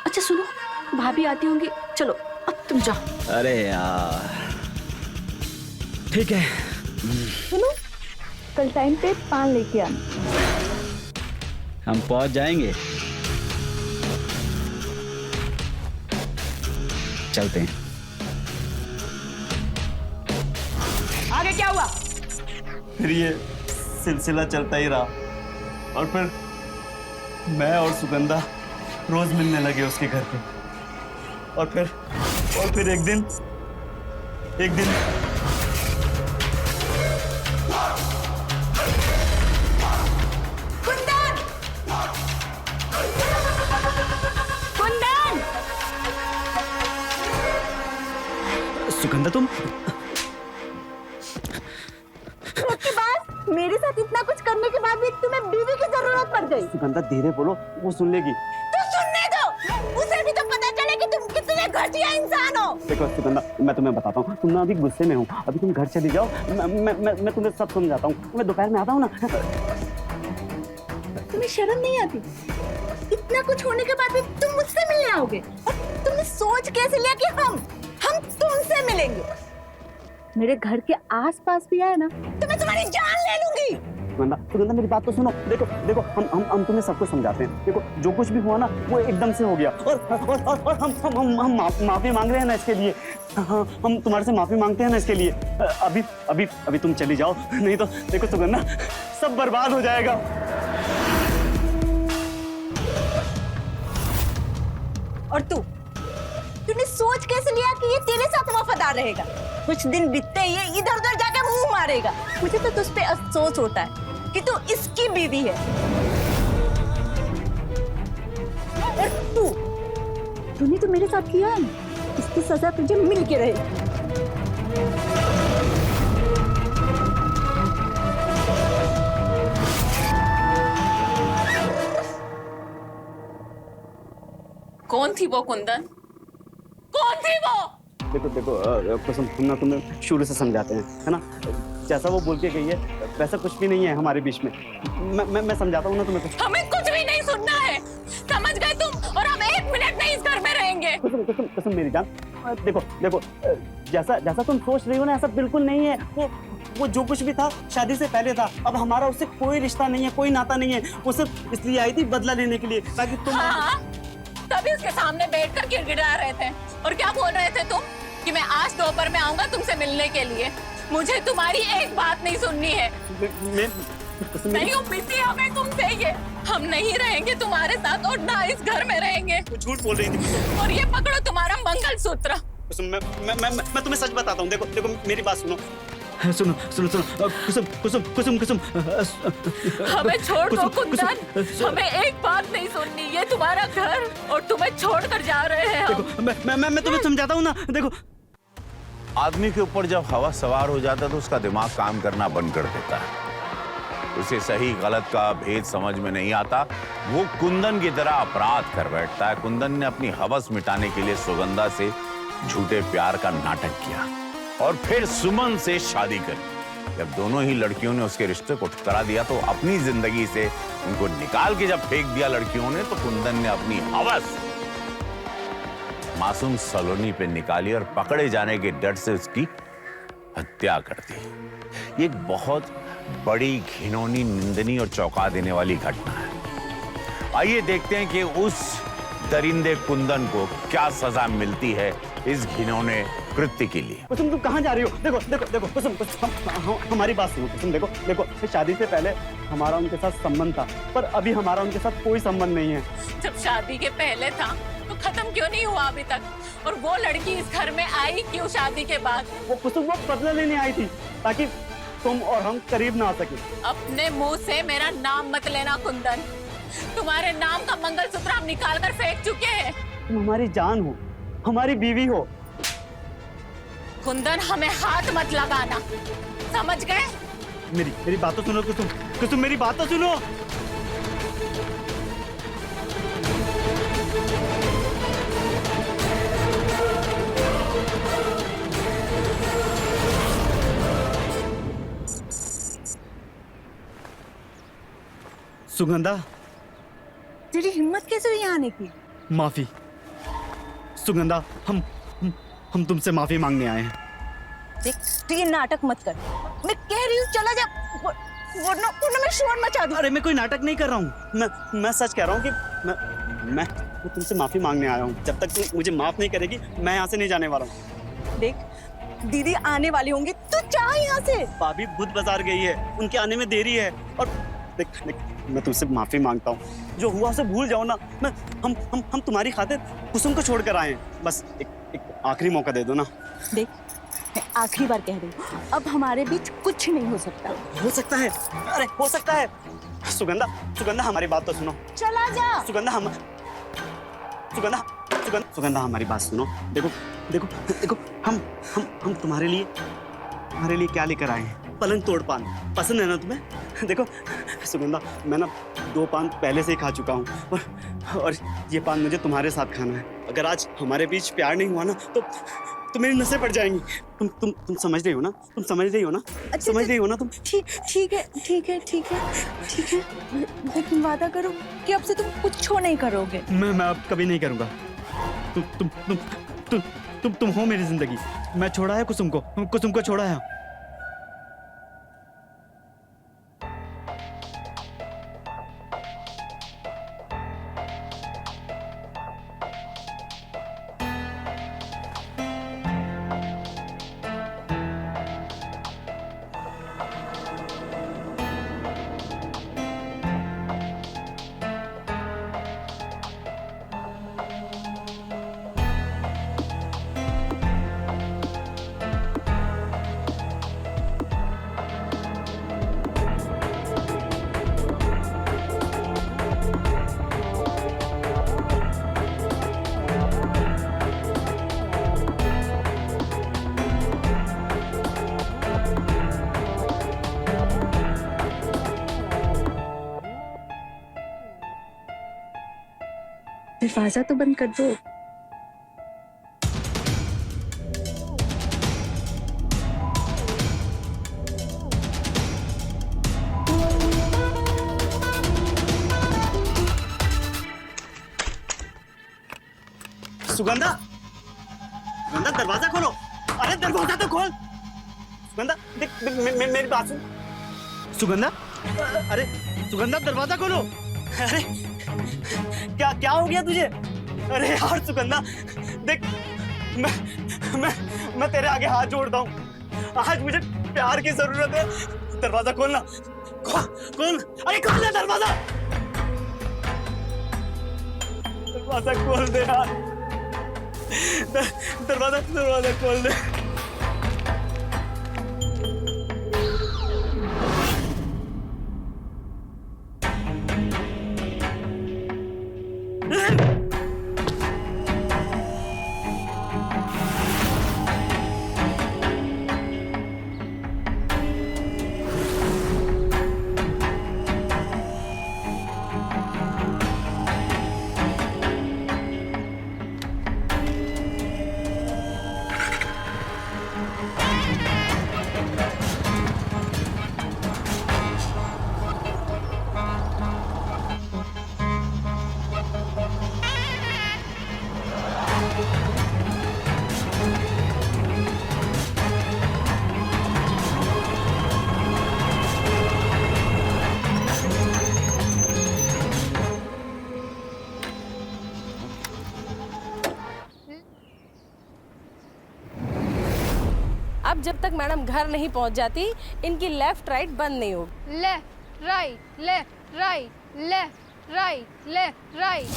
अच्छा सुनो, भाभी आती होंगी, चलो अब तुम जाओ। अरे यार ठीक है। सुनो कल टाइम पे पान लेके आना। हम पहुंच जाएंगे। चलते हैं। आगे क्या हुआ? फिर ये सिलसिला चलता ही रहा और फिर मैं और सुगंधा रोज मिलने लगे उसके घर पे। और फिर एक दिन कुंदन! कुंदन! सुगंधा तुम उसके बाद मेरे साथ इतना कुछ करने के बाद भी तुम्हें बीवी की जरूरत पड़ गई। सुगंधा धीरे बोलो, वो सुन लेगी। तो सुनने दो, उसे भी तो पता चले कि तुम कितने घटिया इंसान हो। देखो सुगंधा, मैं तुम्हें बताता हूँ, तुम ना अभी गुस्से में हो, अभी तुम घर चली जाओ। मैं तुम्हें सब समझाता हूँ। मैं दोपहर में आता हूँ ना। तुम्हें शर्म नहीं आती? इतना कुछ होने के बाद भी तुम मुझसे मिलने आओगे? और तुमने सोच कैसे लिया कि हम तुमसे मिलेंगे? मेरे घर के आसपास भी आए ना तो मैं तुम्हारी जान ले लूंगी। सुगंधा मेरी बात तो सुनो। देखो हम तुम्हें सब कुछ समझाते हैं। देखो जो कुछ भी हुआ ना वो एकदम से हो गया और हम माफी मांग रहे हैं ना इसके लिए। हाँ हम तुम्हारे से माफी मांगते हैं ना इसके लिए। अभी तुम चली जाओ, नहीं तो देखो सुगंधा सब बर्बाद हो जाएगा। और तूने सोच कैसे लिया कि ये तेरे साथ वफादार रहेगा? कुछ दिन बीतते ही ये इधर उधर जाके मुंह मारेगा। मुझे तो तुझ पे अफसोस होता है कि तू इसकी बीवी है। और तूने तो मेरे साथ किया है ना, इसकी सजा तुझे मिल के रहेगी। कौन थी वो कुंदन? कौन थी वो? देखो कुसुम, हम ना तुम्हें शुरू से समझाते हैं, है ना? जैसा वो बोल के गई है वैसा कुछ भी नहीं है हमारे बीच में। मैं समझाता हूँ ना तुम्हें कुछ। हमें कुछ भी नहीं सुनना है, समझ गए तुम? और हम 1 मिनट नहीं इस घर में रहेंगे। कुसुम मेरी जान, देखो जैसा तुम सोच रही हो ना, ऐसा बिल्कुल नहीं है। वो जो कुछ भी था शादी से पहले था। अब हमारा उससे कोई रिश्ता नहीं है, कोई नाता नहीं है। वो सिर्फ इसलिए आई थी बदला लेने के लिए, ताकि तुम। हाँ, तभी उसके सामने बैठकर गिड़गिड़ा रहे थे। और क्या बोल रहे थे तुम? कि मैं आज दोपहर में आऊंगा तुमसे मिलने के लिए। मुझे तुम्हारी एक बात नहीं सुननी है। नहीं उम्मीद हमें तुमसे ये, हम नहीं रहेंगे तुम्हारे साथ और ना इस घर में रहेंगे। झूठ बोल रही थी। और ये पकड़ो तुम्हारा मंगलसूत्र। मैं तुम्हें सच बताता हूँ। देखो मेरी बात सुनो। कुसुम हमें छोड़ दो कुंदन, हमें एक बात नहीं सुननी। ये तुम्हारा घर और तुम्हें छोड़कर जा रहे हैं हम। देखो मैं तुम्हें समझाता हूँ ना। देखो, आदमी के ऊपर जब हवा सवार हो जाता है तो उसका दिमाग काम करना बंद कर देता है। उसे सही गलत का भेद समझ में नहीं आता। वो कुंदन की तरह अपराध कर बैठता है। कुंदन ने अपनी हवस मिटाने के लिए सुगंधा से झूठे प्यार का नाटक किया और फिर सुमन से शादी करी। जब दोनों ही लड़कियों ने उसके रिश्ते को ठुकरा दिया तो अपनी जिंदगी से उनको निकाल के जब फेंक दिया लड़कियों ने, तो कुंदन ने अपनी हवस मासूम सलोनी पे निकाली और पकड़े जाने के डर से उसकी हत्या कर दी। ये एक बहुत बड़ी, घिनौनी, निंदनीय और चौंका देने वाली घटना है। आइए देखते हैं कि उस दरिंदे कुंदन को क्या सजा मिलती है इस घिनौने कृत्य के लिए। कुसुम तुम कहाँ जा रही हो? देखो कुसुम, हमारी बात सुनो कुसुम। देखो शादी से पहले हमारा उनके साथ संबंध था, पर अभी हमारा उनके साथ कोई संबंध नहीं है। जब शादी के पहले था तो खत्म क्यों नहीं हुआ अभी तक? और वो लड़की इस घर में आई क्यों शादी के बाद? वो कुसुम वो बदला लेने आई थी ताकि तुम और हम करीब ना आ सके। अपने मुंह से मेरा नाम मत लेना कुंदन। तुम्हारे नाम का मंगलसूत्र हम निकाल कर फेंक चुके हैं। तुम हमारी जान हो, हमारी बीवी हो। कुंदन हमें हाथ मत लगाना, समझ गए? मेरी बात तो सुनो कुसुम मेरी बात तो सुनो। सुगंधा, तेरी हिम्मत कैसे हुई यहाँ आने की? माफी सुगंधा, हम तुमसे माफी मांगने आए हैं। देख, तू ये नाटक मत कर। मैं कह रही हूँ चला जा, वरना मैं शोर मचा दूँ। अरे मैं कोई नाटक नहीं कर रहा हूँ। मैं सच कह रहा हूँ कि मैं तुमसे माफी मांगने आया हूँ। जब तक तू मुझे माफ नहीं करेगी मैं यहाँ से नहीं जाने वाला हूँ। देख, दीदी आने वाली होंगी, तू जा यहाँ से। भाभी बुध बाजार गई है, उनके आने में देरी है। और देख मैं तुमसे माफी मांगता हूँ। जो हुआ उसे भूल जाओ ना। हम तुम्हारी खातिर कुसुम को छोड़कर आए हैं। बस एक आखिरी मौका दे दो ना। देख, मैं आखिरी बार कह रही हूँ, अब हमारे बीच कुछ नहीं हो सकता। हो सकता है, अरे हो सकता है। सुगंधा हमारी बात तो सुनो। चला जा। सुगंधा हमारी बात सुनो। देखो हम तुम्हारे लिए क्या लेकर आए हैं? पलंग तोड़ पान पसंद है ना तुम्हें? देखो सुगंधा, मैं ना 2 पान पहले से ही खा चुका हूँ और ये पान मुझे तुम्हारे साथ खाना है। अगर आज हमारे बीच प्यार नहीं हुआ ना तो मेरी नसें पड़ जाएंगी। तुम समझ रही हो ना? समझ रही हो ना तुम? ठीक है। लेकिन वादा करो कि अब से तुम कुछ नहीं करोगे। मैं अब कभी नहीं करूँगा। तुम हो मेरी जिंदगी। मैं छोड़ा है कुसुम को छोड़ा है। दरवाजा तो बंद कर दो। सुगंधा, सुगंधा दरवाजा खोलो। अरे दरवाजा तो खोल। सुगंधा देख मेरी बात सुन। सुगंधा, अरे सुगंधा दरवाजा खोलो। अरे क्या क्या हो गया तुझे? अरे यार सुगंधा देख, मैं तेरे आगे हाथ जोड़ता हूँ। आज मुझे प्यार की जरूरत है। दरवाजा खोलना, खोल। अरे खोल दे दरवाजा, दरवाजा खोल दे यार। दरवाजा खोल दे। अब जब तक मैडम घर नहीं पहुंच जाती, इनकी लेफ्ट राइट बंद नहीं होगी। Left right left right left right left right.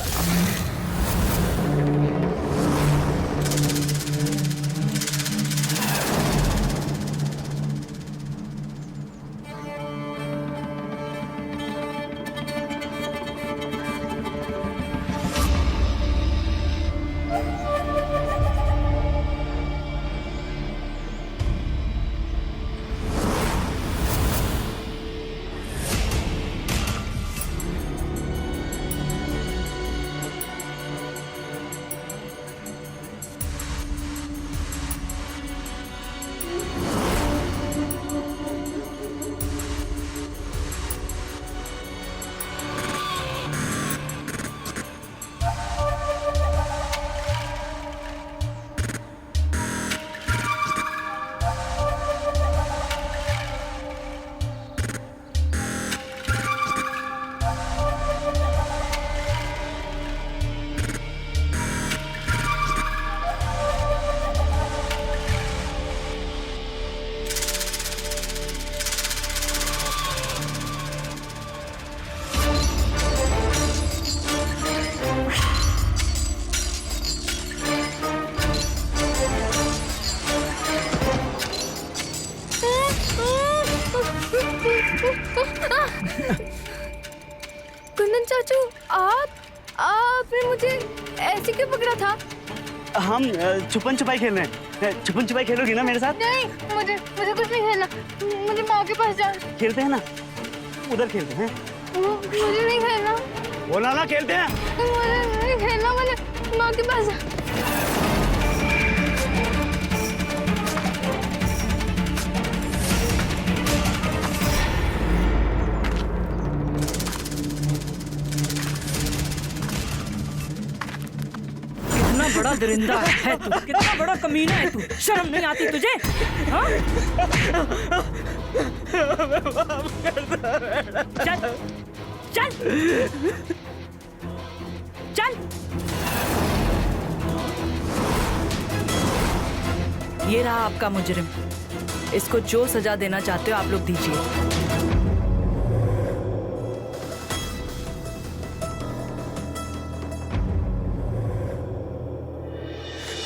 Kundan चाचू, आपने मुझे ऐसे क्यों पकड़ा था? हम छुपन छुपाई खेल रहे हैं। छुपन छुपाई खेलोगी ना मेरे साथ? नहीं, मुझे कुछ नहीं खेलना। मुझे माँ के पास जाना। खेलते हैं ना, उधर खेलते हैं। मुझे नहीं खेलना। बोला ना खेलते हैं। मुझे नहीं खेलना, मुझे माँ के पास जाना। कितना बड़ा दरिंदा है तू, कितना बड़ा कमीना है तू, शर्म नहीं आती तुझे? हाँ? चल चल चल। ये रहा आपका मुजरिम। इसको जो सजा देना चाहते हो आप लोग दीजिए।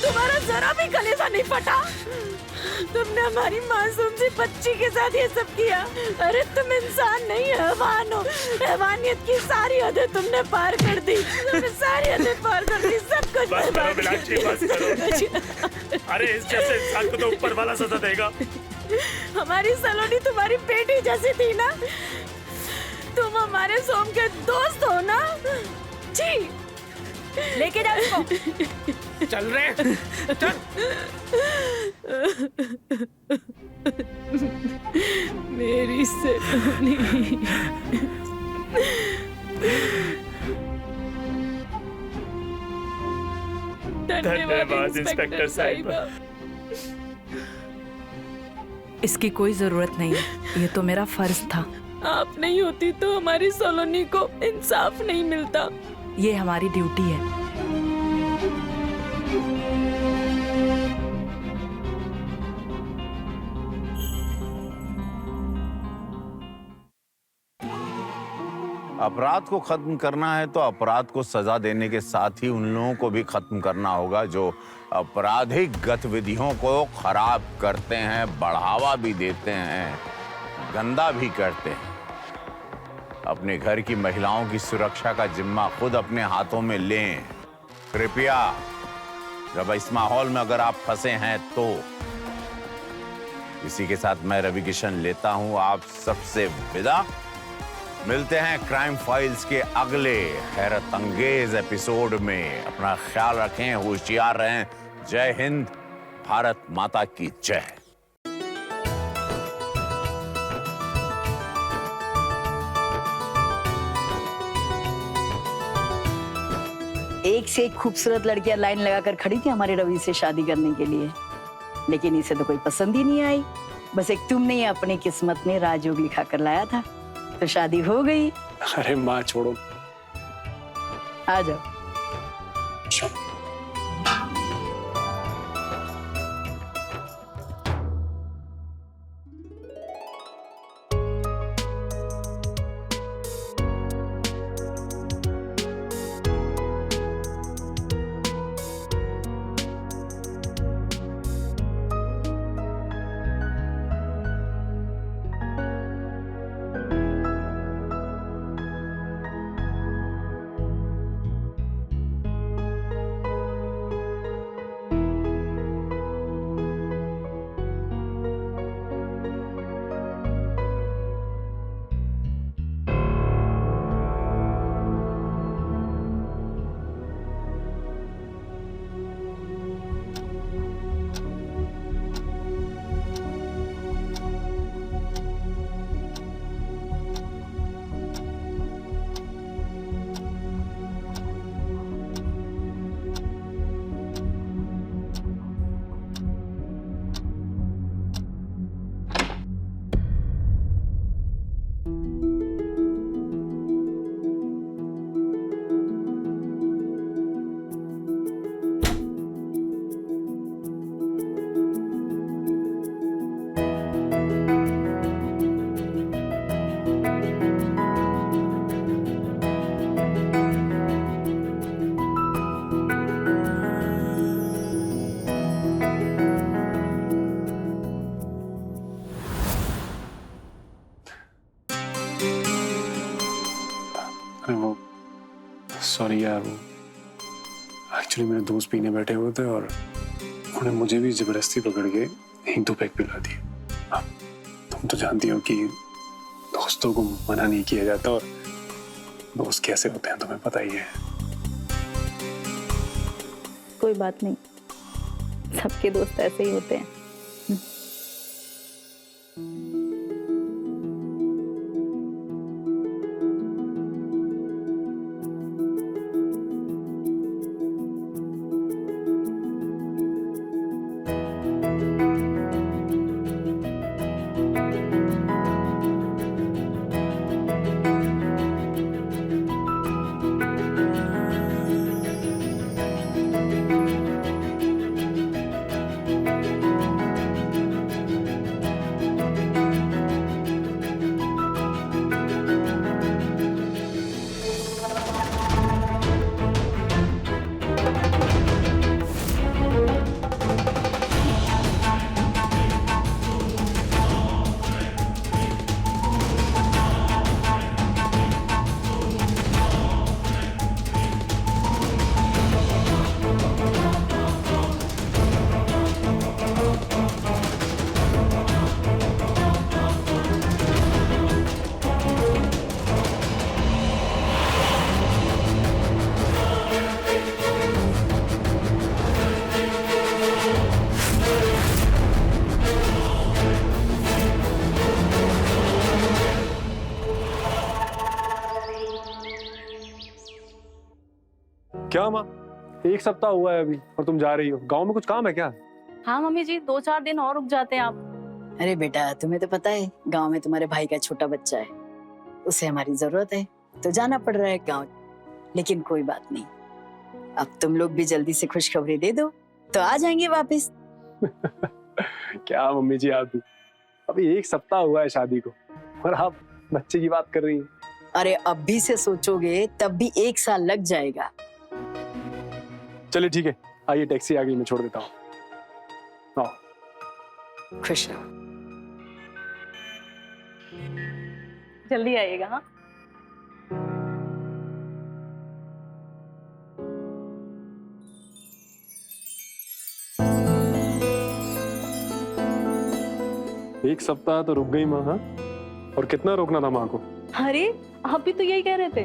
तुम्हारा जरा भी कलेजा नहीं फटा। तुमने हमारी मासूम सी बच्ची के साथ ये सब किया। अरे तुम इंसान नहीं, हैवान हो। हैवानियत की सारी हदें तुमने पार कर दी। तुमने सारी हदें पार कर दी, सब कुछ बस करो मीनाक्षी, बस करो। अरे इस जैसे इंसान को तो ऊपर वाला सजा देगा। हमारी सलोनी तुम्हारी बेटी जैसी थी ना। तुम हमारे सोम के दोस्त हो ना। जी लेके जाओ इसको। चल रहे चल। मेरी सलोनी। धन्यवाद इंस्पेक्टर साहिबा। इसकी कोई जरूरत नहीं, ये तो मेरा फर्ज था। आप नहीं होती तो हमारी सलोनी को इंसाफ नहीं मिलता। ये हमारी ड्यूटी है। अपराध को खत्म करना है तो अपराध को सजा देने के साथ ही उन लोगों को भी खत्म करना होगा जो आपराधिक गतिविधियों को खराब करते हैं, बढ़ावा भी देते हैं, गंदा भी करते हैं। अपने घर की महिलाओं की सुरक्षा का जिम्मा खुद अपने हाथों में लें। कृपया जब इस माहौल में अगर आप फंसे हैं तो इसी के साथ मैं रवि किशन लेता हूं आप सबसे विदा। मिलते हैं क्राइम फाइल्स के अगले हैरत अंगेज एपिसोड में। अपना ख्याल रखें, होशियार रहें। जय हिंद, भारत माता की जय। एक से एक खूबसूरत लड़कियां लाइन लगाकर खड़ी थी हमारे रवि से शादी करने के लिए, लेकिन इसे तो कोई पसंद ही नहीं आई। बस एक तुमने ही अपनी किस्मत में राजयोग लिखा कर लाया था, तो शादी हो गई। अरे माँ छोड़ो, आ जाओ। सॉरी यार, वो एक्चुअली मेरे दोस्त पीने बैठे हुए थे और उन्होंने मुझे भी जबरदस्ती पकड़ के एक दो पैक पिला दिए। अब तुम तो जानती हो कि दोस्तों को मना नहीं किया जाता और दोस्त कैसे होते हैं तुम्हें पता ही है। कोई बात नहीं, सबके दोस्त ऐसे ही होते हैं। क्या माँ, एक सप्ताह हुआ है अभी और तुम जा रही हो। गांव में कुछ काम है क्या? हाँ मम्मी जी, 2-4 दिन और रुक जाते हैं आप। अरे बेटा, तुम्हें तो पता है गांव में तुम्हारे भाई का छोटा बच्चा है, उसे हमारी जरूरत है तो जाना पड़ रहा है गांव। लेकिन कोई बात नहीं, अब तुम लोग भी जल्दी से खुशखबरी दे दो तो आ जाएंगे वापस। क्या मम्मी जी, आप भी अभी एक सप्ताह हुआ है शादी को और आप बच्चे की बात कर रही हैं। अरे अभी से सोचोगे तब भी 1 साल लग जाएगा। चलिए ठीक है, आइए टैक्सी आ गई, मैं छोड़ देता हूँ। खुश रहो। जल्दी आइएगा। हाँ एक सप्ताह तो रुक गई माँ। हाँ, और कितना रोकना था माँ को? अरे आप भी तो यही कह रहे थे।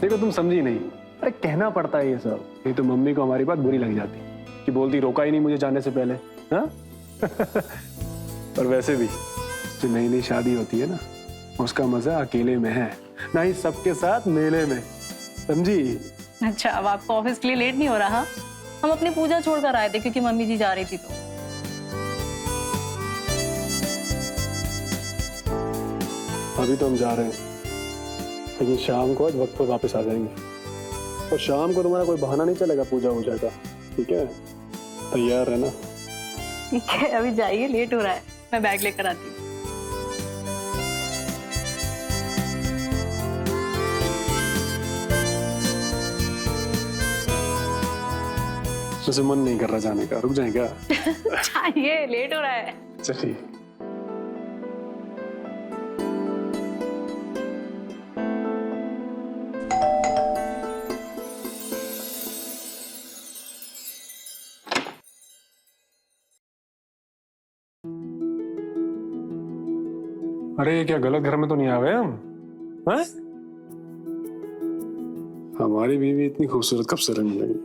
देखो तुम समझी नहीं, अरे कहना पड़ता है ये सब, नहीं तो मम्मी को हमारी बात बुरी लग जाती कि बोलती रोका ही नहीं मुझे जाने से पहले। हाँ और वैसे भी जो नई नई शादी होती है ना, उसका मजा अकेले में है, ना ही सबके साथ मेले में, समझी? अच्छा, अब आपको ऑफिस के लिए लेट नहीं हो रहा? हम अपनी पूजा छोड़कर आए थे क्योंकि मम्मी जी जा रही थी। तो अभी तो हम जा रहे हैं, लेकिन शाम को आज वक्त पर वापस आ जाएंगे। और शाम को तुम्हारा कोई बहाना नहीं चलेगा पूजा वूजा का, ठीक है? तैयार है ना? ठीक है, अभी जाइए, लेट हो रहा है, मैं बैग लेकर आती हूँ। वैसे मन नहीं कर रहा जाने का, रुक जाए क्या? जाइए, लेट हो रहा है। चलिए। अरे क्या गलत घर में तो नहीं आ गए हम? हैं? हमारी बीवी इतनी खूबसूरत कब से रहने लगी?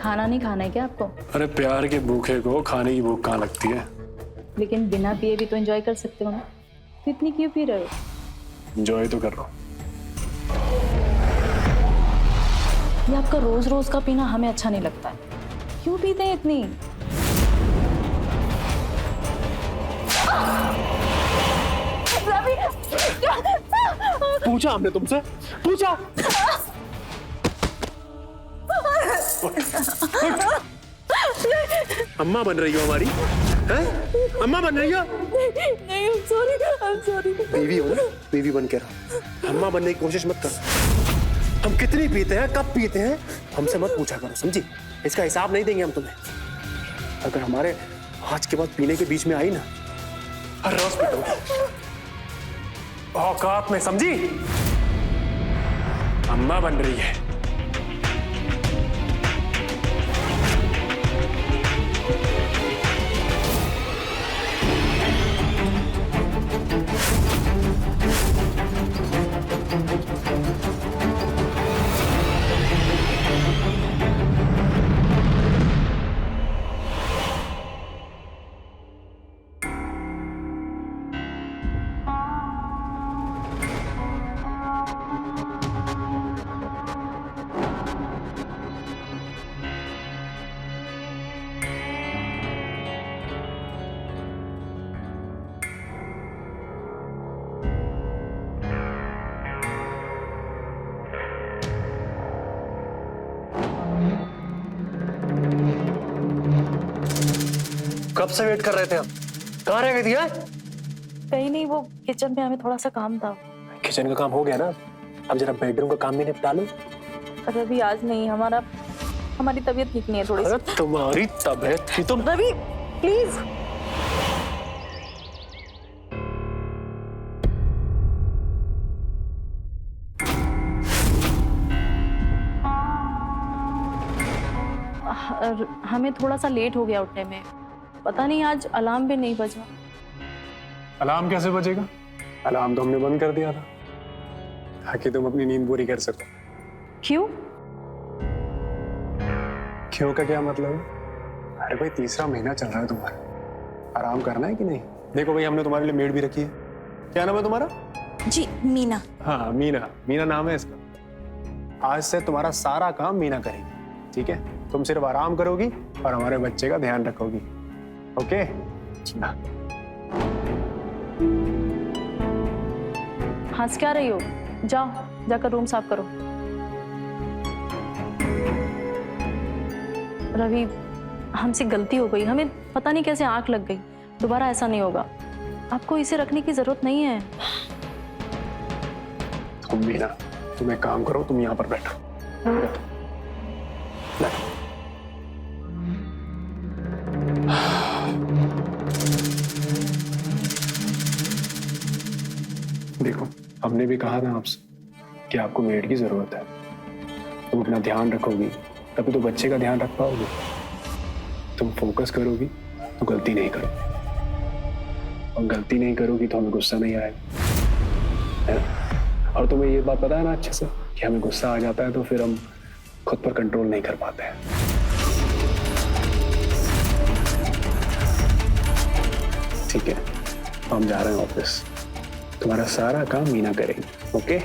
खाना नहीं खाना है क्या आपको? अरे प्यार के भूखे को खाने की भूख कहाँ लगती है? लेकिन बिना पिए भी तो एंजॉय कर सकते हो ना, तो इतनी क्यों पी रहे हो? एंजॉय तो कर रहा हूँ। ये आपका रोज रोज का पीना हमें अच्छा नहीं लगता है। क्यों पीते हैं इतनी? पूछा हमने तुमसे? पूछा? अम्मा बन रही हो हमारी? हैं? अम्मा बन रही हो? नहीं, I'm sorry। बीवी हो ना, बीवी बन के रहो। अम्मा बनने की कोशिश मत करो। हम कितनी पीते हैं, कब पीते हैं, हमसे मत पूछा करो, समझी? इसका हिसाब नहीं देंगे हम तुम्हें। अगर हमारे आज के बाद पीने के बीच में आई ना, हर रोज पीटोगे औकात में, समझी? अम्मा बन रही है। कब से वेट कर रहे थे हम? कहाँ रह गई थी? कहीं नहीं, वो किचन में हमें थोड़ा सा काम था। किचन का काम हो गया ना, अब जरा बेडरूम का काम भी निपटा लो। अरे अभी आज नहीं, हमारी तबीयत ठीक नहीं है थोड़ी सी। तुम्हारी तबीयत की तुम रवि प्लीज। और हमें थोड़ा सा लेट हो गया उठने में। पता नहीं आज अलार्म भी नहीं बजा। अलार्म कैसे बजेगा? अलार्म तो हमने बंद कर दिया था ताकि तुम अपनी नींद पूरी कर सको। क्यों? क्यों का क्या मतलब है? अरे भाई तीसरा महीना चल रहा है तुम्हारा, आराम करना है कि नहीं? देखो भाई हमने तुम्हारे लिए मेड भी रखी है। क्या नाम है तुम्हारा? जी मीना। हाँ मीना, मीना नाम है इसका। आज से तुम्हारा सारा काम मीना करेगी, ठीक है? तुम सिर्फ आराम करोगी और हमारे बच्चे का ध्यान रखोगी, ओके? हंस क्या रही हो? जाओ जाकर रूम साफ करो। रवि, हमसे गलती हो गई, हमें पता नहीं कैसे आंख लग गई। दोबारा ऐसा नहीं होगा। आपको इसे रखने की जरूरत नहीं है। तुम मीना, तुम एक काम करो, तुम यहाँ पर बैठो। देखो हमने भी कहा था आपसे कि आपको मेड की जरूरत है। तुम अपना ध्यान रखोगी तभी तो बच्चे का ध्यान रख पाओगे। तुम फोकस करोगी तो गलती नहीं करोगी, और गलती नहीं करोगी तो हमें गुस्सा नहीं आएगा, है ना? और तुम्हें ये बात पता है ना अच्छे से कि हमें गुस्सा आ जाता है तो फिर हम खुद पर कंट्रोल नहीं कर पाते हैं। ठीक है, हम जा रहे हैं ऑफिस। तुम्हारा सारा काम मीना करेगी, ओके?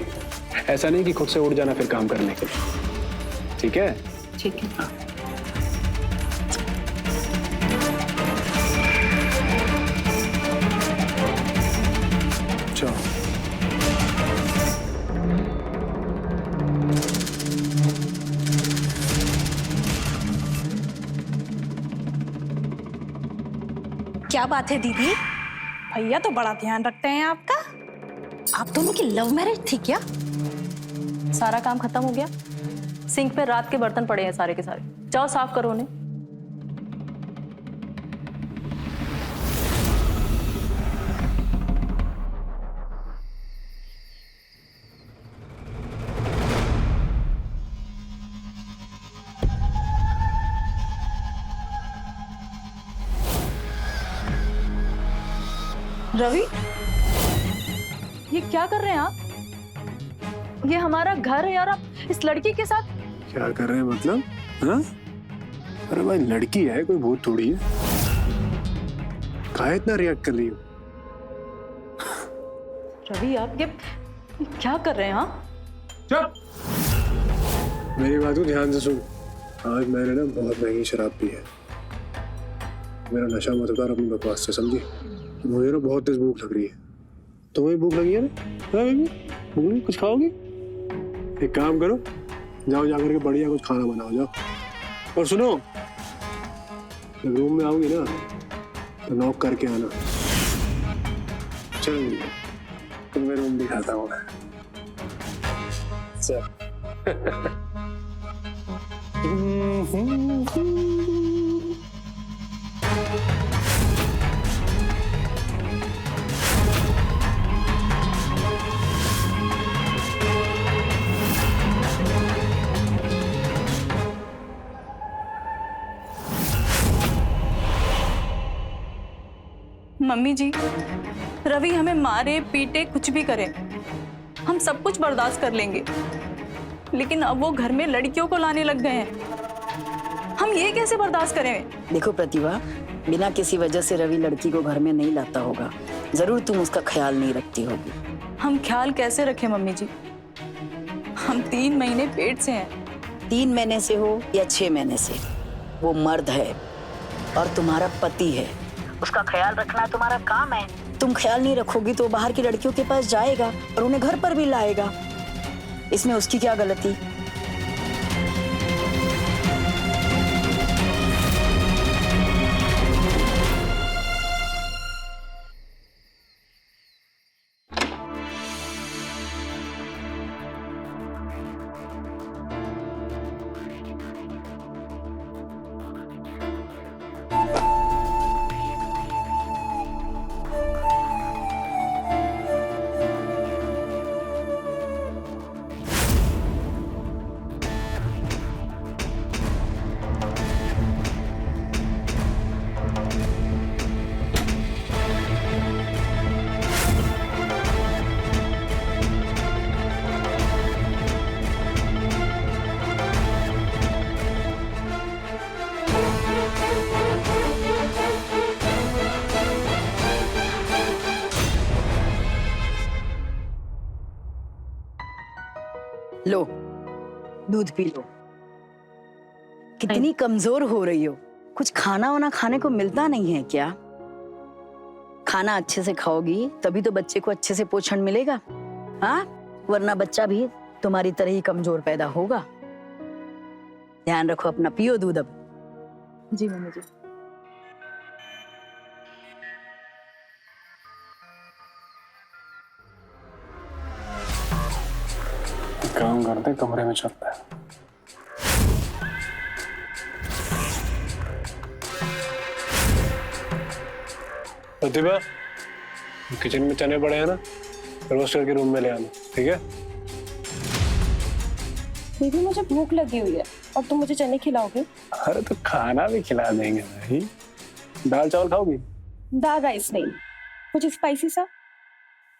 ऐसा नहीं कि खुद से उठ जाना फिर काम करने के लिए, ठीक है? ठीक है। चलो। क्या बात है दीदी, भैया तो बड़ा ध्यान रखते हैं आपका। आप दोनों की लव मैरिज थी क्या? सारा काम खत्म हो गया। सिंक पे रात के बर्तन पड़े हैं सारे के सारे। जाओ साफ करो उन्हें। रवि, ये क्या कर रहे हैं आप? ये हमारा घर है यार, आप इस लड़की के साथ क्या कर रहे हैं मतलब? हाँ? अरे भाई लड़की है, कोई भूत थोड़ी है। काहे इतना रिएक्ट कर रही हो? रवि, आप ये क्या कर रहे हैं? हाँ, चुप! मेरी बात को ध्यान से सुन। आज मैंने ना बहुत महंगी शराब पी है। मेरा नशा मत उतार अपनी बकवास से, समझी? मुझे ना बहुत तेज भूख लग रही है। तुम्हें भूख लगी है ना? हाँ बेबी, भूख लगी? कुछ खाओगी? एक काम करो, जाओ जाकर के बढ़िया कुछ खाना बनाओ, जाओ। और सुनो, जब रूम में आओगी ना तो नॉक करके आना। चल तुम्हें रूम दिखाता हूँ मैं। चल। मम्मी जी, रवि हमें मारे पीटे कुछ भी करे, हम सब कुछ बर्दाश्त कर लेंगे, लेकिन अब वो घर में लड़कियों को लाने लग गए हैं। हम ये कैसे बर्दाश्त करें? देखो प्रतिभा, बिना किसी वजह से रवि लड़की को घर में नहीं लाता होगा। जरूर तुम उसका ख्याल नहीं रखती होगी। हम ख्याल कैसे रखें मम्मी जी? हम 3 महीने पेट से हैं। 3 महीने से हो या 6 महीने से, वो मर्द है और तुम्हारा पति है। उसका ख्याल रखना तुम्हारा काम है। तुम ख्याल नहीं रखोगी तो बाहर की लड़कियों के पास जाएगा और उन्हें घर पर भी लाएगा। इसमें उसकी क्या गलती? लो, दूध पी लो। कितनी कमजोर हो रही हो, कुछ खाना वाना खाने को मिलता नहीं है क्या? खाना अच्छे से खाओगी तभी तो बच्चे को अच्छे से पोषण मिलेगा, हाँ? वरना बच्चा भी तुम्हारी तरह ही कमजोर पैदा होगा। ध्यान रखो अपना, पियो दूध अब। जी मम्मी जी। काम करते कमरे में चलता है। प्रतिभा, किचन में चने पड़े हैं ना, रोस्ट करके रूम में ले आना, ठीक है? दीदी मुझे भूख लगी हुई है और तुम मुझे चने खिलाओगे? अरे तो खाना भी खिला देंगे भाई। दाल चावल खाओगी? दाल राइस नहीं, कुछ स्पाइसी सा।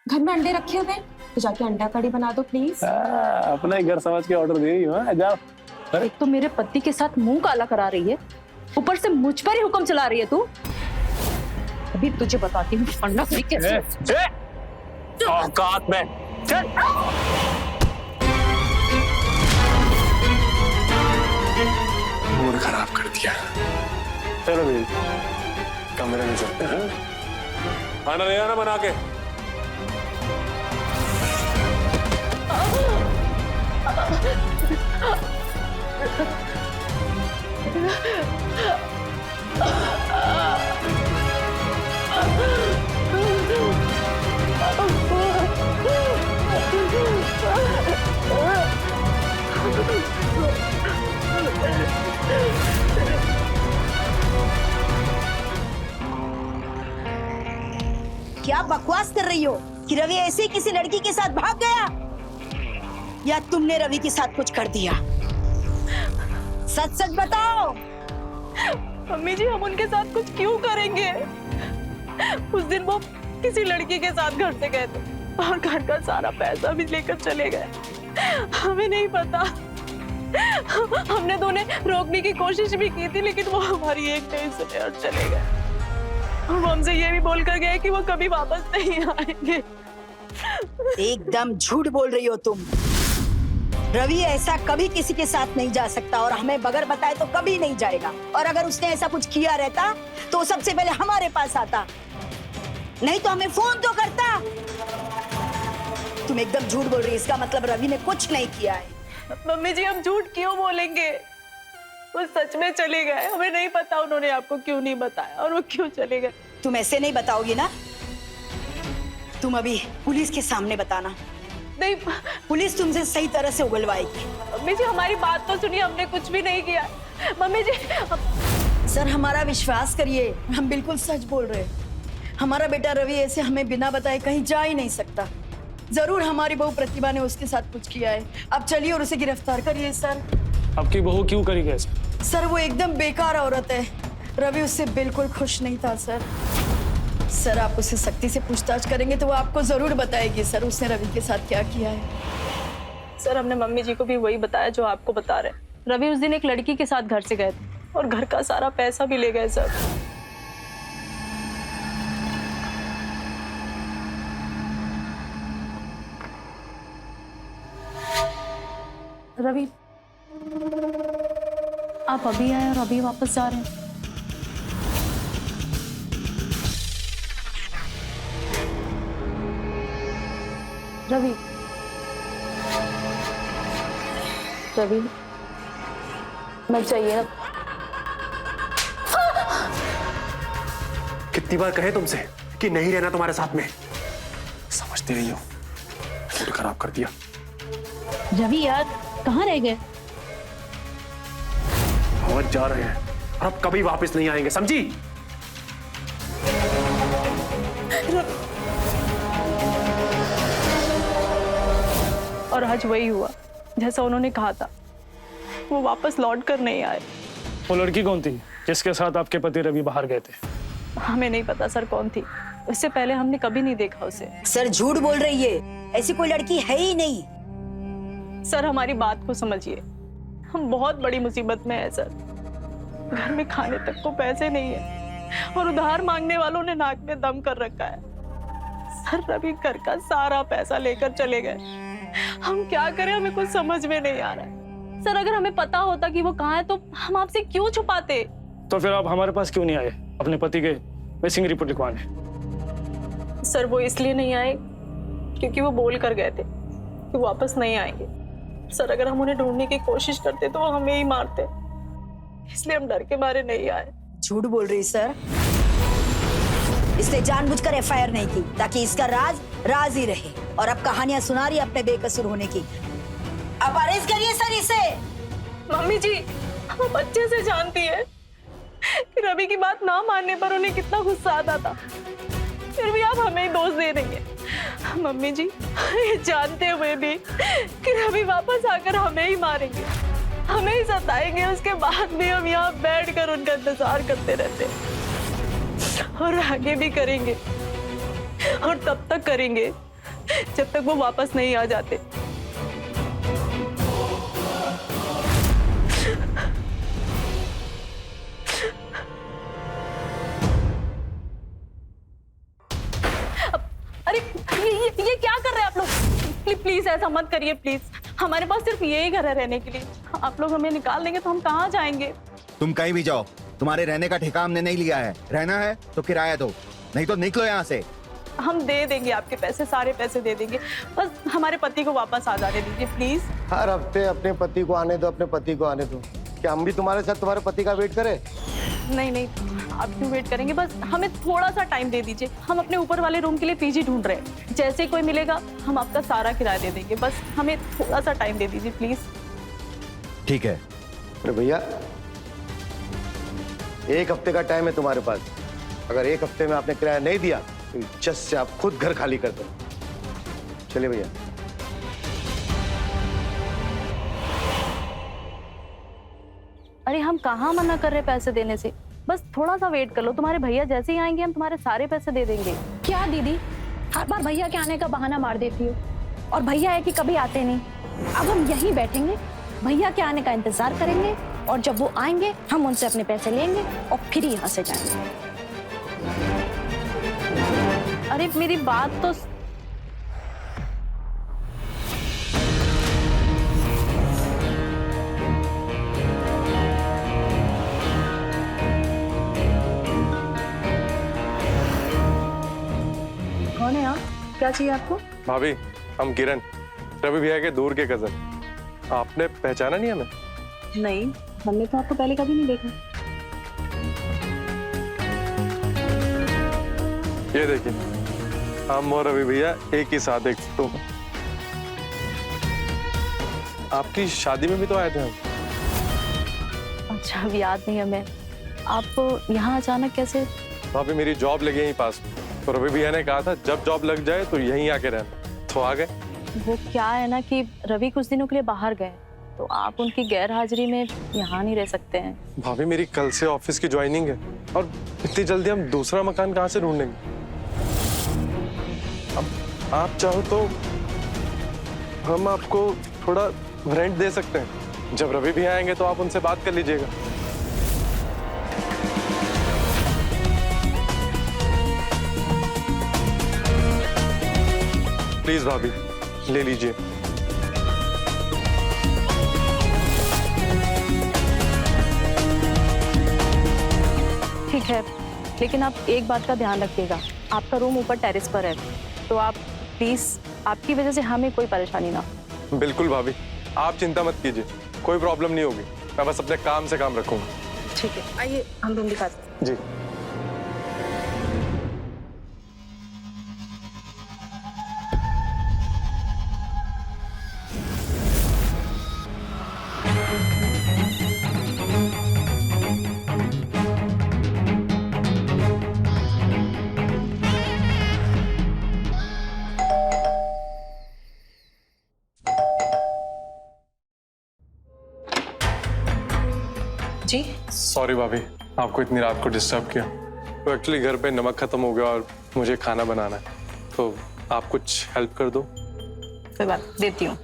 घर में अंडे रखे हुए तो जाके अंडा कड़ी बना दो प्लीज। अपना ही घर समझ के ऑर्डर दे रही हो, जाओ। एक तो मेरे पति के साथ मुंह काला करा रही है, ऊपर से मुझ पर ही हुक्म चला रही है तू। अभी तुझे बताती हूँ अंडा कड़ी कैसे। औकात में चल। मूड खराब कर दिया। चलो भाई, कमरे में चलते हैं। खाना ले आना बना के। क्या बकवास कर रही हो कि रवि ऐसे ही किसी लड़की के साथ भाग गया, या तुमने रवि के साथ कुछ कर दिया? सच सच बताओ। मम्मी जी, हम उनके साथ कुछ क्यों करेंगे? उस दिन वो किसी लड़की के साथ घर से गए थे और घर का सारा पैसा भी लेकर चले गए। हमें नहीं पता, हमने दोनों रोकने की कोशिश भी की थी, लेकिन वो हमारी एक नहीं सुने और चले गए। और वो हमसे ये भी बोल कर गए कि वो कभी वापस नहीं आएंगे। एकदम झूठ बोल रही हो तुम। रवि ऐसा कभी किसी के साथ नहीं जा सकता और हमें बगैर बताए तो कभी नहीं जाएगा। और अगर उसने ऐसा कुछ किया रहता तो सबसे पहले हमारे पास आता, नहीं तो हमें फोन तो करता। तुम एकदम झूठ बोल रही है, इसका मतलब रवि ने कुछ नहीं किया है। मम्मी जी, हम झूठ क्यों बोलेंगे? वो सच में चले गए। हमें नहीं पता उन्होंने आपको क्यों नहीं बताया और वो क्यों चले गए। तुम ऐसे नहीं बताओगी ना, तुम अभी पुलिस के सामने बताना। नहीं, पुलिस तुमसे सही तरह से उगलवाएगी। मम्मी जी, हमारी बात तो सुनिए, हमने कुछ भी नहीं किया। मम्मी जी सर, हमारा विश्वास करिए, हम बिल्कुल सच बोल रहे हैं। हमारा बेटा रवि ऐसे हमें बिना बताए कहीं जा ही नहीं सकता। जरूर हमारी बहू प्रतिभा ने उसके साथ कुछ किया है। अब चलिए और उसे गिरफ्तार करिए सर। आपकी बहू क्यों करेगी ऐसा? सर, वो एकदम बेकार औरत है। रवि उससे बिल्कुल खुश नहीं था सर। सर, आप उससे सख्ती से पूछताछ करेंगे तो वो आपको जरूर बताएगी सर उसने रवि के साथ क्या किया है। सर, हमने मम्मी जी को भी वही बताया जो आपको बता रहे। रवि उस दिन एक लड़की के साथ घर से गए थे और घर का सारा पैसा भी ले गए सर। रवि, आप अभी आए और अभी वापस जा रहे हैं? रवि, रवि, मत जाइए। कितनी बार कहे तुमसे कि नहीं रहना तुम्हारे साथ में, समझते नहीं हो। मूड खराब कर दिया। रवि यार, कहाँ रह गए? बहुत जा रहे हैं और अब कभी वापस नहीं आएंगे, समझी? और आज वही हुआ जैसा उन्होंने कहा था। वो वापस लौट कर नहीं आए। वो लड़की कौन थी जिसके साथ आपके पति रवि बाहर गए थे? हमें नहीं पता सर कौन थी, इससे पहले हमने कभी नहीं देखा उसे। सर, झूठ बोल रही है, ऐसी कोई लड़की है ही नहीं। सर, हमारी बात को समझिए, हम बहुत बड़ी मुसीबत में है सर। घर में खाने तक को पैसे नहीं है और उधार मांगने वालों ने नाक में दम कर रखा है। सर, रवि घर का सारा पैसा लेकर चले गए हम क्या करें, हमें कुछ समझ में नहीं आ रहा है। सर अगर हमें पता होता कि वो कहाँ है तो हम आपसे क्यों छुपाते? तो फिर आप हमारे पास क्यों नहीं आए अपने पति के मिसिंग रिपोर्ट लिखवाने? सर वो इसलिए नहीं आए क्योंकि वो बोल कर गए थे कि वापस नहीं आएंगे। सर अगर हम उन्हें ढूंढने की कोशिश करते तो वो हमें ही मारते, इसलिए हम डर के मारे नहीं आए। झूठ बोल रही सर। इसने जानबूझकर एफआईआर नहीं की ताकि इसका राज राज ही रहे, और अब कहानियां सुना रही अपने बेकसूर होने की। अब अरेस्ट करिए सर इसे। मम्मी जी आप अच्छे से जानती है कि रवि की बात ना मानने पर उन्हें कितना गुस्सा आता था, फिर भी आप हमें ही दोष दे रही हैं। मम्मी जी ये जानते हुए भी कि रवि वापस आकर हमें ही मारेंगे, हमें ही सताएंगे, उसके बाद भी हम यहाँ बैठकर उनका इंतजार करते रहते और आगे भी करेंगे, और तब तक करेंगे जब तक वो वापस नहीं आ जाते। अरे ये क्या कर रहे हैं आप लोग? प्लीज ऐसा मत करिए प्लीज। हमारे पास सिर्फ यही घर है रहने के लिए। आप लोग हमें निकाल देंगे तो हम कहाँ जाएंगे? तुम कहीं भी जाओ, तुम्हारे रहने का ठेका हमने नहीं लिया है। रहना है तो किराया दो, नहीं तो निकलो यहाँ से। हम दे देंगे आपके पैसे, सारे पैसे दे देंगे, बस हमारे पति को वापस आ जाने दीजिए प्लीज। हर हफ्ते अपने पति को आने दो, अपने पति को आने दो। क्या हम भी तुम्हारे साथ तुम्हारे पति का वेट करें? नहीं नहीं, आप क्यों वेट करेंगे, बस हमें थोड़ा सा टाइम दे दीजिए। हम अपने ऊपर वाले रूम के लिए पीजी ढूंढ रहे हैं, जैसे कोई मिलेगा हम आपका सारा किराया दे देंगे, बस हमें थोड़ा सा टाइम दे दीजिए प्लीज। ठीक है। अरे भैया 1 हफ्ते का टाइम है तुम्हारे पास। अगर 1 हफ्ते में आपने किराया नहीं दिया तो जस्ट से आप खुद घर खाली कर दो। चलिए भैया। अरे हम कहाँ मना कर रहे पैसे देने से, बस थोड़ा सा वेट कर लो। तुम्हारे भैया जैसे ही आएंगे हम तुम्हारे सारे पैसे दे देंगे। क्या दीदी हर बार भैया के आने का बहाना मार देती हो, और भैया है कि कभी आते नहीं। अब हम यहीं बैठेंगे, भैया के आने का इंतजार करेंगे, और जब वो आएंगे हम उनसे अपने पैसे लेंगे और फिर यहाँ से जाएंगे। अरे मेरी बात तो कौन है आप? क्या चाहिए आपको? भाभी हम किरण, रवि भैया के दूर के कजन। आपने पहचाना नहीं हमें? नहीं, हमने तो आपको पहले कभी नहीं देखा। ये देखिए, हम और रवि भैया एक ही साथ एक फोटो में। आपकी शादी में भी तो आए थे हम। अच्छा अब याद नहीं हमें। आप यहाँ अचानक कैसे? भाभी मेरी जॉब लगी यहीं पास, तो रवि भैया ने कहा था जब जॉब लग जाए तो यहीं आके रहना, तो आ गए। वो क्या है ना कि रवि कुछ दिनों के लिए बाहर गए, तो आप उनकी गैर हाजिरी में यहाँ नहीं रह सकते हैं। भाभी मेरी कल से ऑफिस की ज्वाइनिंग है, और इतनी जल्दी हम दूसरा मकान कहाँ से ढूंढेंगे? अब आप चाहो तो हम आपको थोड़ा रेंट दे सकते हैं। जब रवि भी आएंगे तो आप उनसे बात कर लीजिएगा। प्लीज भाभी ले लीजिए। ठीक है, लेकिन आप एक बात का ध्यान रखिएगा, आपका रूम ऊपर टेरेस पर है, तो आप प्लीज, आपकी वजह से हमें कोई परेशानी ना हो। बिल्कुल भाभी, आप चिंता मत कीजिए, कोई प्रॉब्लम नहीं होगी। मैं बस अपने काम से काम रखूंगा। ठीक है, आइए हम रूम दिखाते हैं। जी। जी सॉरी भाभी, आपको इतनी रात को डिस्टर्ब किया। तो एक्चुअली घर पे नमक खत्म हो गया और मुझे खाना बनाना है, तो आप कुछ हेल्प कर दो। कोई बात, देती हूँ।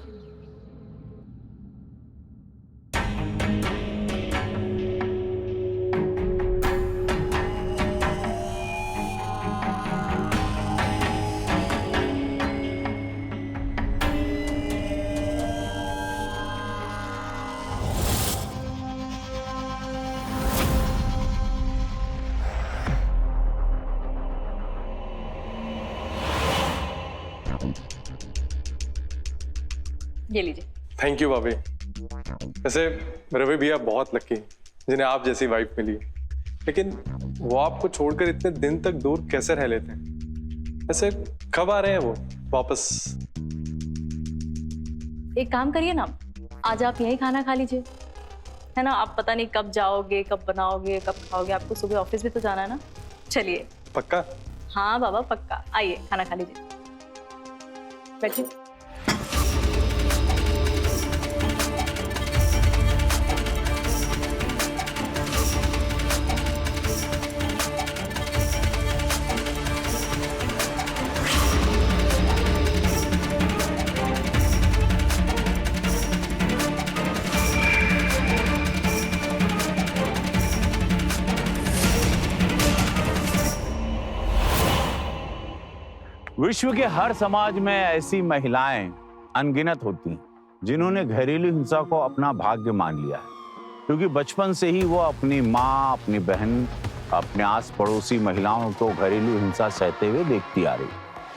ये लीजिए। थैंक यू भाभी। वैसे रवि भैया बहुत लकी जिन्हें आप जैसी वाइफ मिली, लेकिन वो आपको छोड़कर इतने दिन तक दूर कैसे रह लेते हैं? वैसे कब आ रहे हैं वो वापस? एक काम करिए ना, आज आप यही खाना खा लीजिए, है ना? आप पता नहीं कब जाओगे, कब बनाओगे, कब खाओगे, आपको सुबह ऑफिस भी तो जाना है ना। चलिए। पक्का? हाँ बाबा पक्का, आइए खाना खा लीजिए, बैठिए। विश्व के हर समाज में ऐसी महिलाएं अनगिनत होती हैं जिन्होंने घरेलू हिंसा को अपना भाग्य मान लिया है, क्योंकि बचपन से ही वो अपनी माँ, अपनी बहन, अपने आस पड़ोसी महिलाओं को घरेलू हिंसा सहते हुए देखती आ रही।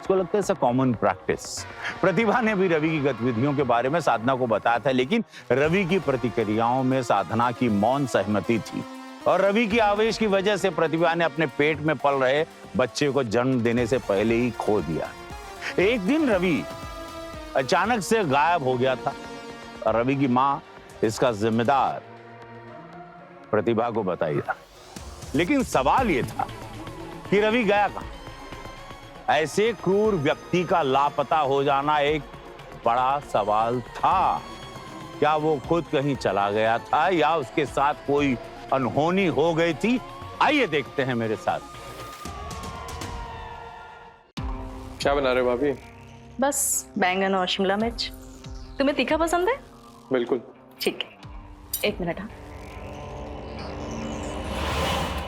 उसको लगता है ऐसा कॉमन प्रैक्टिस। प्रतिभा ने भी रवि की गतिविधियों के बारे में साधना को बताया था, लेकिन रवि की प्रतिक्रियाओं में साधना की मौन सहमति थी और रवि की आवेश की वजह से प्रतिभा ने अपने पेट में पल रहे बच्चे को जन्म देने से पहले ही खो दिया। एक दिन रवि अचानक से गायब हो गया था और रवि की मां इसका जिम्मेदार प्रतिभा को बताई था। लेकिन सवाल यह था कि रवि गया कहां? ऐसे क्रूर व्यक्ति का लापता हो जाना एक बड़ा सवाल था। क्या वो खुद कहीं चला गया था या उसके साथ कोई अनहोनी हो गई थी? आइए देखते हैं मेरे साथ। क्या बना रहे हो भाभी? बस बैंगन और शिमला मिर्च। तुम्हें तीखा पसंद है? बिल्कुल। ठीक है, 1 मिनट। हाँ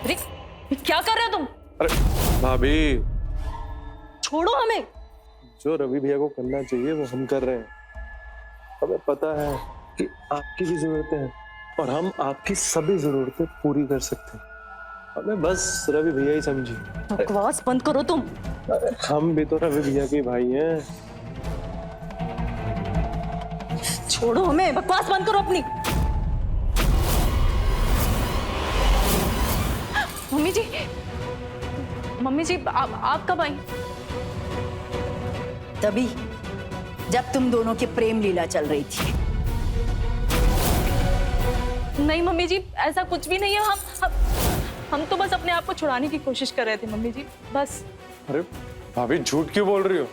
रिक, क्या कर रहे हो तुम? अरे भाभी, छोड़ो हमें। जो रवि भैया को करना चाहिए वो हम कर रहे हैं। हमें पता है कि आपकी भी जरूरतें हैं और हम आपकी सभी जरूरतें पूरी कर सकते हैं। हमें बस रवि भैया ही समझिए। बकवास बंद करो तुम। हम भी तो रवि भैया के भाई हैं। छोड़ो हमें, बकवास बंद करो अपनी। मम्मी जी आप कब आई? तभी जब तुम दोनों की प्रेम लीला चल रही थी। नहीं मम्मी जी, ऐसा कुछ भी नहीं है। हम तो बस अपने आप को छुड़ाने की कोशिश कर रहे थे मम्मी जी, बस। अरे भाभी, झूठ क्यों बोल रही हो?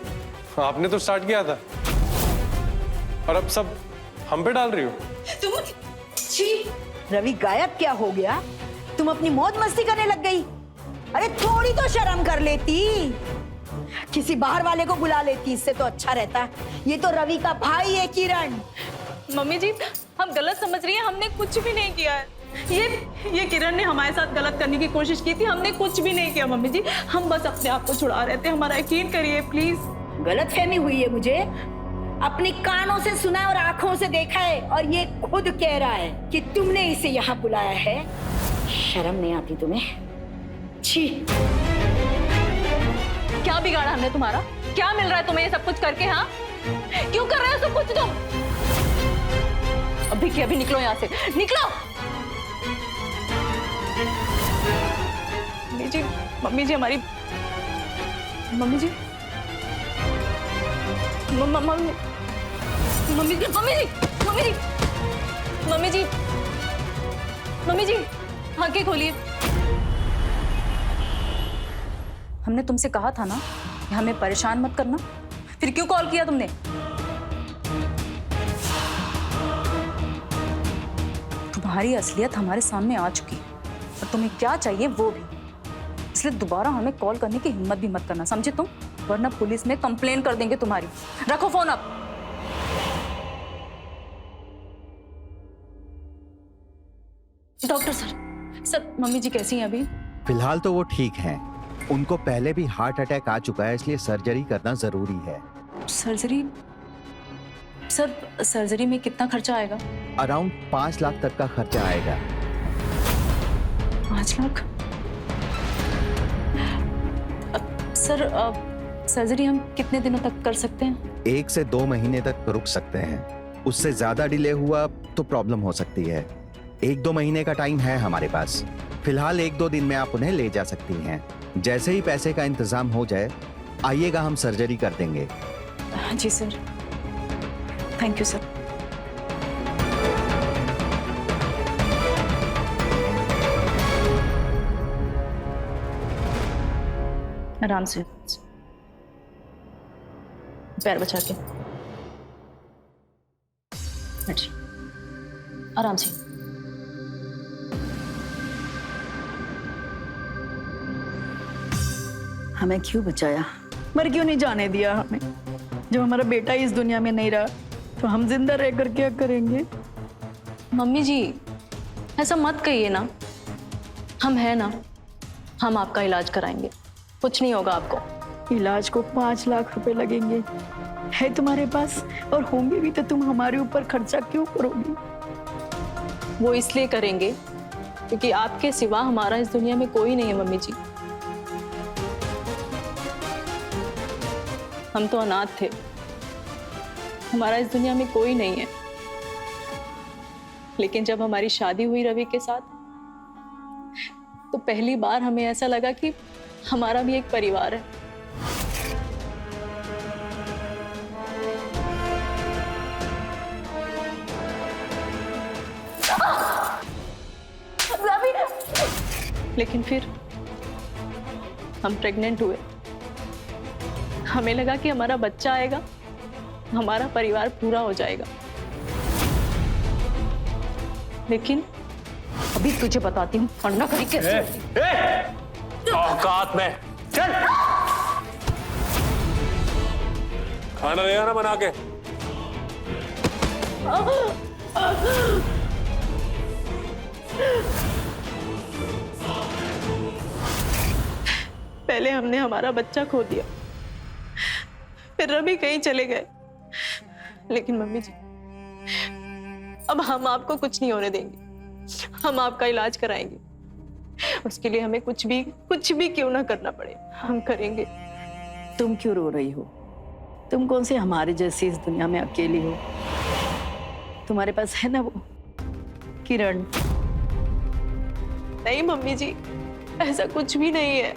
आपने तो स्टार्ट किया था और अब सब हम पे डाल रही हो। तुम छी, रवि गायब क्या हो गया? तुम अपनी मौज मस्ती करने लग गई। अरे थोड़ी तो शर्म कर लेती, किसी बाहर वाले को बुला लेती, इससे तो अच्छा रहता। ये तो रवि का भाई है किरण। मम्मी जी, हम गलत समझ रही हैं, हमने कुछ भी नहीं किया है। ये किरण ने हमारे साथ गलत करने की कोशिश की थी, हमने कुछ भी नहीं किया मम्मी जी। हम बस अपने आप को छुड़ा रहे थे, हमारा यकीन करिए प्लीज। गलतफहमी हुई है मुझे। अपने कानों से सुना है और आंखों से देखा है और ये खुद कह रहा है कि तुमने इसे यहाँ बुलाया है। शर्म नहीं आती तुम्हें? छी। क्या बिगाड़ा हमने तुम्हारा? क्या मिल रहा है तुम्हें ये सब कुछ करके? हाँ, क्यों कर रहे हो सब कुछ तुम? अभी के अभी निकलो यहाँ से, निकलो। मम्मी जी हमारी मम्मी जी मम्मी जी आंखें खोलिए। हमने तुमसे कहा था ना कि हमें परेशान मत करना, फिर क्यों कॉल किया तुमने? तुम्हारी असलियत हमारे सामने आ चुकी है और तुम्हें क्या चाहिए वो भी। इसलिए दोबारा हमें कॉल करने की हिम्मत भी मत करना, समझे तुम? वरना पुलिस में कंप्लेन कर देंगे तुम्हारी। रखो फोन अब। डॉक्टर सर, मम्मी जी कैसी हैं अभी? फिलहाल तो वो ठीक हैं। उनको पहले भी हार्ट अटैक आ चुका है, इसलिए सर्जरी करना जरूरी है। सर्जरी? सर, सर्जरी में कितना खर्चा आएगा? अराउंड 5 लाख तक का खर्चा आएगा। 5 लाख? सर्जरी हम कितने दिनों तक कर सकते हैं? 1 से 2 महीने तक रुक सकते हैं। उससे ज्यादा डिले हुआ तो प्रॉब्लम हो सकती है। 1-2 महीने का टाइम है हमारे पास। फिलहाल 1-2 दिन में आप उन्हें ले जा सकती हैं। जैसे ही पैसे का इंतजाम हो जाए आइएगा, हम सर्जरी कर देंगे। जी सर, थैंक यू सर। आराम से, पैर बचा के, अच्छा, आराम से। हमें क्यों बचाया? मर क्यों नहीं जाने दिया हमें? जब हमारा बेटा इस दुनिया में नहीं रहा तो हम जिंदा रहकर क्या करेंगे? मम्मी जी ऐसा मत कहिए ना, हम है ना, हम आपका इलाज कराएंगे, कुछ नहीं होगा आपको। इलाज को 5 लाख रुपए लगेंगे, है तुम्हारे पास? और होंगे भी तो तुम हमारे ऊपर खर्चा क्यों करोगी? वो इसलिए करेंगे क्योंकि आपके सिवा हमारा इस दुनिया में कोई नहीं है मम्मी जी। हम तो अनाथ थे, हमारा इस दुनिया में कोई नहीं है। लेकिन जब हमारी शादी हुई रवि के साथ तो पहली बार हमें ऐसा लगा कि हमारा भी एक परिवार है। लेकिन फिर हम प्रेग्नेंट हुए, हमें लगा कि हमारा बच्चा आएगा, हमारा परिवार पूरा हो जाएगा। लेकिन अभी तुझे बताती हूँ फंडा करी कैसे होती है। औकात में चल। खाना ले आना बना के। पहले हमने हमारा बच्चा खो दिया, फिर रवि कहीं चले गए। लेकिन मम्मी जी अब हम आपको कुछ नहीं होने देंगे, हम आपका इलाज कराएंगे। उसके लिए हमें कुछ भी क्यों ना करना पड़े, हम करेंगे। तुम क्यों रो रही हो? तुम कौन से हमारे जैसी इस दुनिया में अकेली हो? तुम्हारे पास है ना वो किरण। नहीं मम्मी जी, ऐसा कुछ भी नहीं है।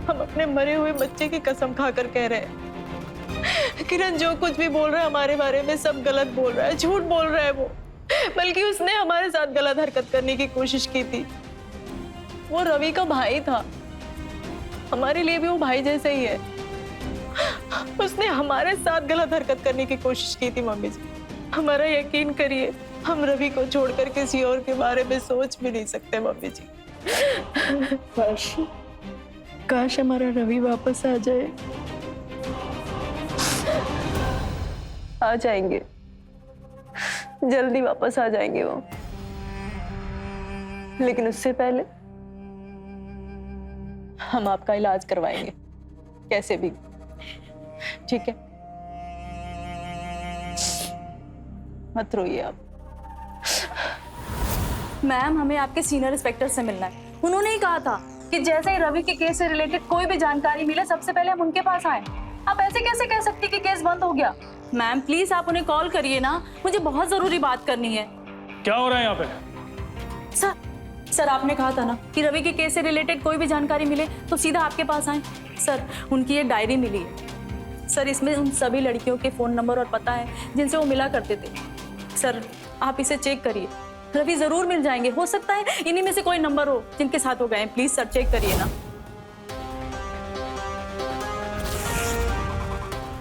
हम अपने मरे हुए बच्चे की कसम खाकर कह रहे हैं, किरण जो कुछ भी बोल रहा है हमारे बारे में सब गलत बोल रहा है, झूठ बोल रहा है वो। बल्कि उसने हमारे साथ गलत हरकत करने की कोशिश की थी। वो रवि का भाई था, हमारे लिए भी वो भाई जैसे ही है। उसने हमारे साथ गलत हरकत करने की कोशिश की थी मम्मी जी। हमारा यकीन करिए, हम रवि को छोड़कर किसी और के बारे में सोच भी नहीं सकते मम्मी जी। काश हमारा रवि वापस आ जाए। आ जाएंगे, जल्दी वापस आ जाएंगे वो। लेकिन उससे पहले हम आपका इलाज करवाएंगे कैसे भी, ठीक है? मत रोइए आप। मैम, हमें आपके सीनियर इंस्पेक्टर से मिलना है। उन्होंने ही कहा था कि जैसे ही रवि के केस से रिलेटेड कोई भी जानकारी मिले सबसे पहले हम उनके पास आए। आप ऐसे कैसे कह सकती कि केस बंद हो गया? मैम प्लीज आप उन्हें कॉल करिए ना, मुझे बहुत जरूरी बात करनी है। क्या हो रहा है यहाँ पे? सर आपने कहा था ना कि रवि के केस से रिलेटेड कोई भी जानकारी मिले तो सीधा आपके पास आए। सर उनकी ये डायरी मिली है सर, इसमें उन सभी लड़कियों के फोन नंबर और पता है जिनसे वो मिला करते थे। सर आप इसे चेक करिए, रवि जरूर मिल जाएंगे। हो सकता है इन्हीं में से कोई नंबर हो जिनके साथ वो गए। प्लीज सर चेक करिए ना।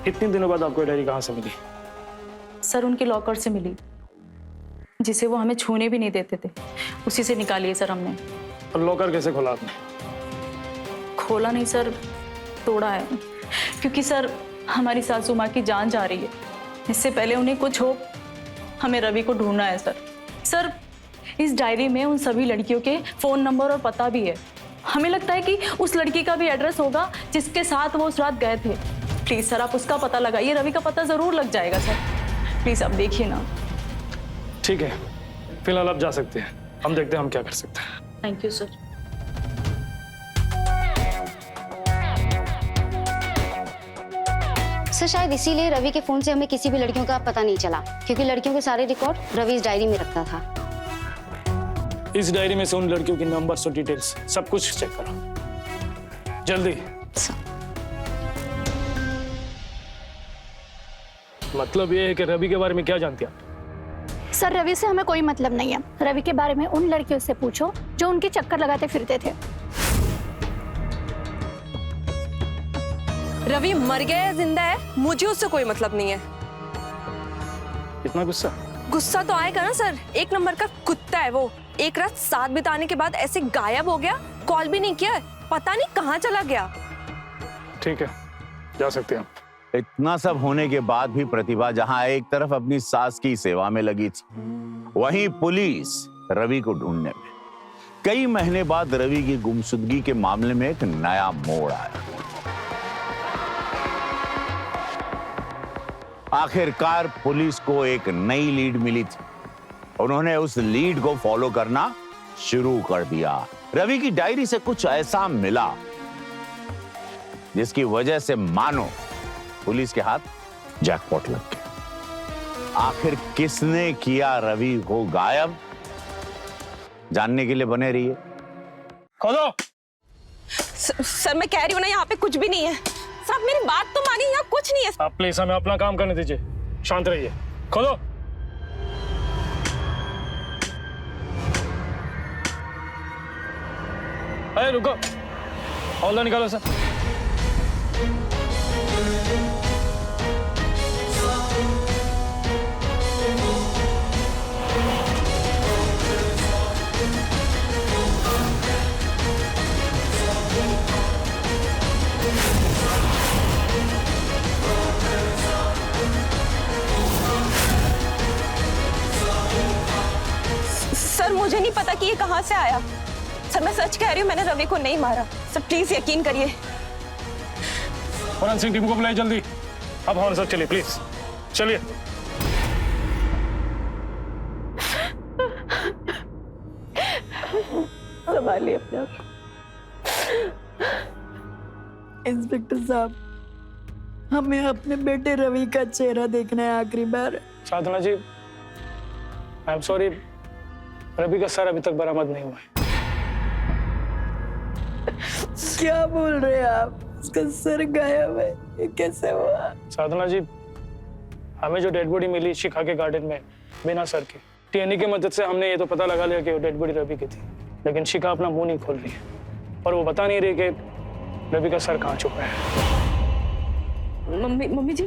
इतने दिनों बाद आपको डायरी कहाँ से मिली? सर उनके लॉकर से मिली, जिसे वो हमें छूने भी नहीं देते थे, उसी से निकाली है सर हमने। और लॉकर कैसे खोला आपने? खोला नहीं सर, तोड़ा है। क्योंकि सर हमारी सासू माँ की जान जा रही है, इससे पहले उन्हें कुछ हो हमें रवि को ढूंढना है सर। सर इस डायरी में उन सभी लड़कियों के फोन नंबर और पता भी है। हमें लगता है कि उस लड़की का भी एड्रेस होगा जिसके साथ वो उस रात गए थे। प्लीज सर आप उसका पता लगाइए, रवि का पता जरूर लग जाएगा सर। प्लीज आप देखिए ना। ठीक है, फिलहाल आप जा सकते हैं, हम देखते हैं हम क्या कर सकते हैं। Thank you sir. सर शायद इसीलिए रवि के फोन से हमें किसी भी लड़कियों का पता नहीं चला, क्योंकि लड़कियों के सारे रिकॉर्ड रवि इस डायरी में रखता था। इस डायरी में से उन लड़कियों के नंबर्स और डिटेल्स सब कुछ चेक करो जल्दी। मतलब ये है कि रवि के बारे में क्या जानती आप? सर रवि से हमें कोई मतलब नहीं है। रवि के बारे में उन लड़कियों से पूछो जो उनके चक्कर लगाते फिरते थे। रवि मर गया या जिंदा है मुझे उससे कोई मतलब नहीं है। इतना गुस्सा? गुस्सा तो आएगा ना सर, एक नंबर का कुत्ता है वो। एक रात साथ बिताने के बाद ऐसे गायब हो गया, कॉल भी नहीं किया, पता नहीं कहाँ चला गया। ठीक है, जा सकते हैं। इतना सब होने के बाद भी प्रतिभा जहां एक तरफ अपनी सास की सेवा में लगी थी, वहीं पुलिस रवि को ढूंढने में। कई महीने बाद रवि की गुमशुदगी के मामले में एक नया मोड़ आया। आखिरकार पुलिस को एक नई लीड मिली थी। उन्होंने उस लीड को फॉलो करना शुरू कर दिया। रवि की डायरी से कुछ ऐसा मिला जिसकी वजह से मानो पुलिस के हाथ जैकपॉट लग गया। आखिर किसने किया रवि को गायब, जानने के लिए बने रहिए। खोलो। सर मैं कह रही हूँ ना, यहाँ पे कुछ भी नहीं है। साहब मेरी बात तो मानिए, यहाँ कुछ नहीं है। आप प्लीज हमें अपना काम करने दीजिए, शांत रहिए। खोलो। अरे रुको, हौला निकालो सर। सर मुझे नहीं पता कि ये कहाँ से आया। सर मैं सच कह रही हूँ, मैंने रवि को नहीं मारा। सर प्लीज यकीन करिए। फॉरेंसिक टीम को बुलाइए जल्दी। अब हमारे साथ चलिए प्लीज, चलिए। संभालिए अपने आप। इंस्पेक्टर साहब, हमें अपने बेटे रवि का चेहरा देखना है आखिरी बार। साधना जी, आई एम सॉरी, रवि का सर अभी तक बरामद नहीं हुआ है। क्या बोल रहे हैं आप? उसका सर गायब है, ये कैसे हुआ? साधना जी, हमें जो डेड बॉडी मिली शिखा के गार्डन में बिना सर की, टीएनए की मदद से हमने ये तो पता लगा लिया कि वो डेड बॉडी रवि की थी, लेकिन शिखा अपना मुंह नहीं खोल रही है और वो बता नहीं रही कि रवि का सर कहाँ छुपा है। मम्मी जी,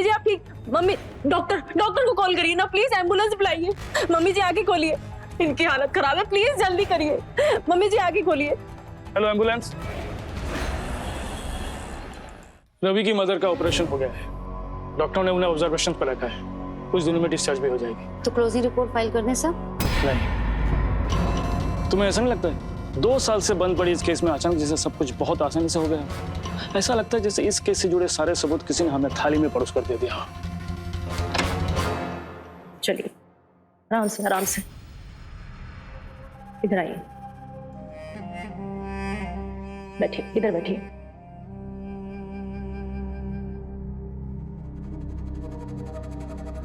आप ठीक? मम्मी, डॉक्टर को कॉल करिए ना प्लीज, एम्बुलेंस बुलाइए। मम्मी जी आगे खोलिए, इनकी हालत खराब है, प्लीज जल्दी करिए। मम्मी जी आगे खोलिए। Hello ambulance. रवि की मदर का ऑपरेशन हो गया है, डॉक्टर ने उन्हें ऑब्जर्वेशन पर रखा है, कुछ दिनों में डिस्चार्ज भी हो जाएगी। तो क्लोजिंग रिपोर्ट फाइल कर दें सर? नहीं, तुम्हें ऐसा नहीं लगता है 2 साल से बंद पड़ी इस केस में अचानक जैसे सब कुछ बहुत आसानी से हो गया? ऐसा लगता है जैसे इस केस से जुड़े सारे सबूत किसी ने हमें थाली में परोस कर दे दिया। चलिए आराम से, आराम से, इधर आइए, बैठिए, इधर बैठिए।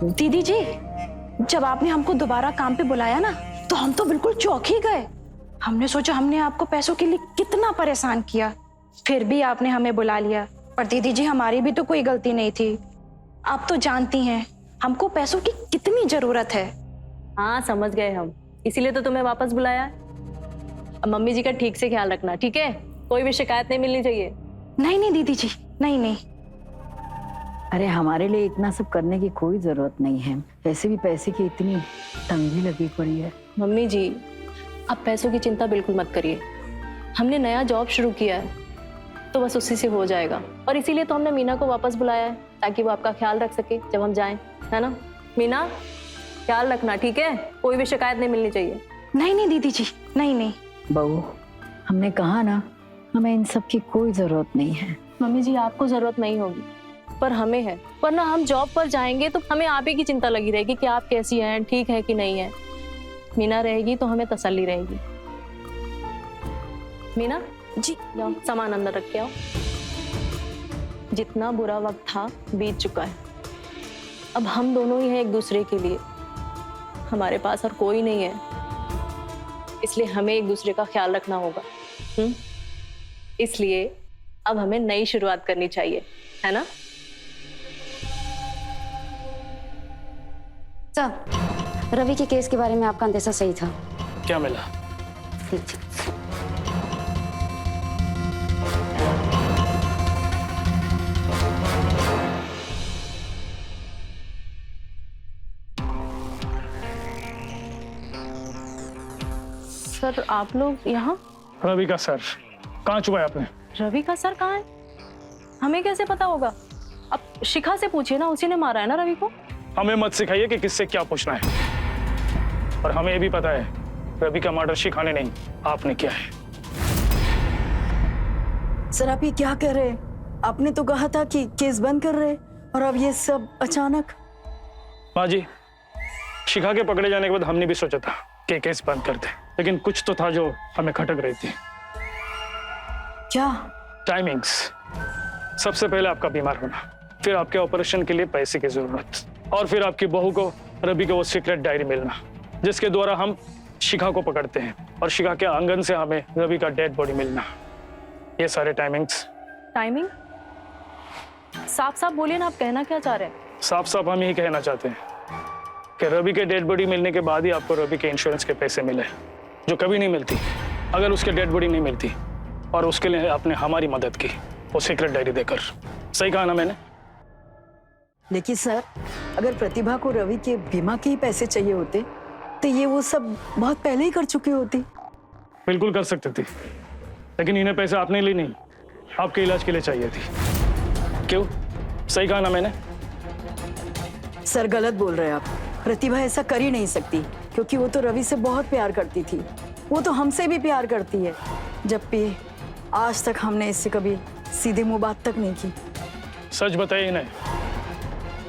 दीदी जी, जब आपने हमको दोबारा काम पे बुलाया ना, तो हम तो बिल्कुल चौंक ही गए। हमने सोचा हमने आपको पैसों के लिए कितना परेशान किया, फिर भी आपने हमें बुला लिया। पर दीदी जी, हमारी भी तो कोई गलती नहीं थी। आप तो जानती हैं हमको पैसों की कितनी जरूरत है। हाँ समझ गए हम, इसीलिए तो तुम्हें वापस बुलाया। अब मम्मी जी का ठीक से ख्याल रखना, ठीक है? कोई भी शिकायत नहीं मिलनी चाहिए। नहीं दीदी जी, नहीं। अरे हमारे लिए इतना सब करने की कोई जरूरत नहीं है, वैसे भी पैसे की इतनी तंगी लगी पड़ी है। मम्मी जी, आप पैसों की चिंता बिल्कुल मत करिए, हमने नया जॉब शुरू किया है तो बस उसी से हो जाएगा। और इसीलिए तो हमने मीना को वापस बुलाया है, ताकि वो आपका ख्याल रख सके जब हम जाएं, है ना? मीना, ख्याल रखना, ठीक है? कोई भी शिकायत नहीं मिलनी चाहिए। नहीं दीदी जी, नहीं। बहू, हमने कहा ना, हमें इन सब की कोई जरूरत नहीं है। मम्मी जी, आपको जरूरत नहीं होगी पर हमें है, वरना हम जॉब पर जाएंगे तो हमें आप ही की चिंता लगी रहेगी कि आप कैसी हैं, ठीक है कि नहीं है। मीना रहेगी तो हमें तसल्ली रहेगी। मीना जी, जाओ सामान अंदर रख के आओ। जितना बुरा वक्त था बीत चुका है। अब हम दोनों ही हैं एक दूसरे के लिए, हमारे पास और कोई नहीं है, इसलिए हमें एक दूसरे का ख्याल रखना होगा। इसलिए अब हमें नई शुरुआत करनी चाहिए, है ना? सर, रवि के केस के बारे में आपका अंदेशा सही था। क्या मिला? सर आप लोग यहाँ? रवि का सर कहाँ छुपाया आपने? रवि का सर कहाँ है? हमें कैसे पता होगा? अब शिखा से पूछिए ना, उसी ने मारा है ना रवि को। हमें मत सिखाइए कि किससे क्या पूछना है, और हमें ये भी पता है रवि का मर्डर शिखा ने नहीं, आपने किया है। सर आप ये क्या कह रहे हैं? आपने तो कहा था कि केस बंद कर रहे, और अब ये सब अचानक। बाजी, शिखा के पकड़े जाने के बाद हमने भी सोचा था कि केस बंद कर दे, लेकिन कुछ तो था जो हमें खटक रही थी। क्या? टाइमिंग्स। सबसे पहले आपका बीमार होना, फिर आपके ऑपरेशन के लिए पैसे की जरूरत, और फिर आपकी बहू को रवि का वो सीक्रेट डायरी मिलना जिसके द्वारा हम शिखा को पकड़ते हैं, और शिखा के आंगन से हमें रवि का डेड बॉडी मिलना। ये सारे टाइमिंग्स। टाइमिंग? साफ साफ बोलिए ना, आप कहना क्या चाह रहे हैं? साफ साफ हम यही कहना चाहते हैं कि रवि के डेड बॉडी मिलने के बाद ही आपको रवि के इंश्योरेंस के पैसे मिले, जो कभी नहीं मिलती अगर उसके डेड बॉडी नहीं मिलती, और उसके लिए आपने हमारी मदद की वो सीक्रेट डायरी देकर। सही कहा ना मैंने? लेकिन सर, अगर प्रतिभा को रवि के बीमा के ही पैसे चाहिए होते तो ये वो सब बहुत पहले ही कर चुकी होती। बिल्कुल कर सकते थे, लेकिन इन्हें पैसे आपने लिए नहीं, आपके इलाज के लिए चाहिए थी। क्यों? सही कहा ना मैंने? सर गलत बोल रहे हैं आप। प्रतिभा ऐसा कर ही नहीं सकती, क्योंकि वो तो रवि से बहुत प्यार करती थी। वो तो हमसे भी प्यार करती है, जबकि आज तक हमने इससे कभी सीधे मुंह बात तक नहीं की। सच बताइए इन्हें,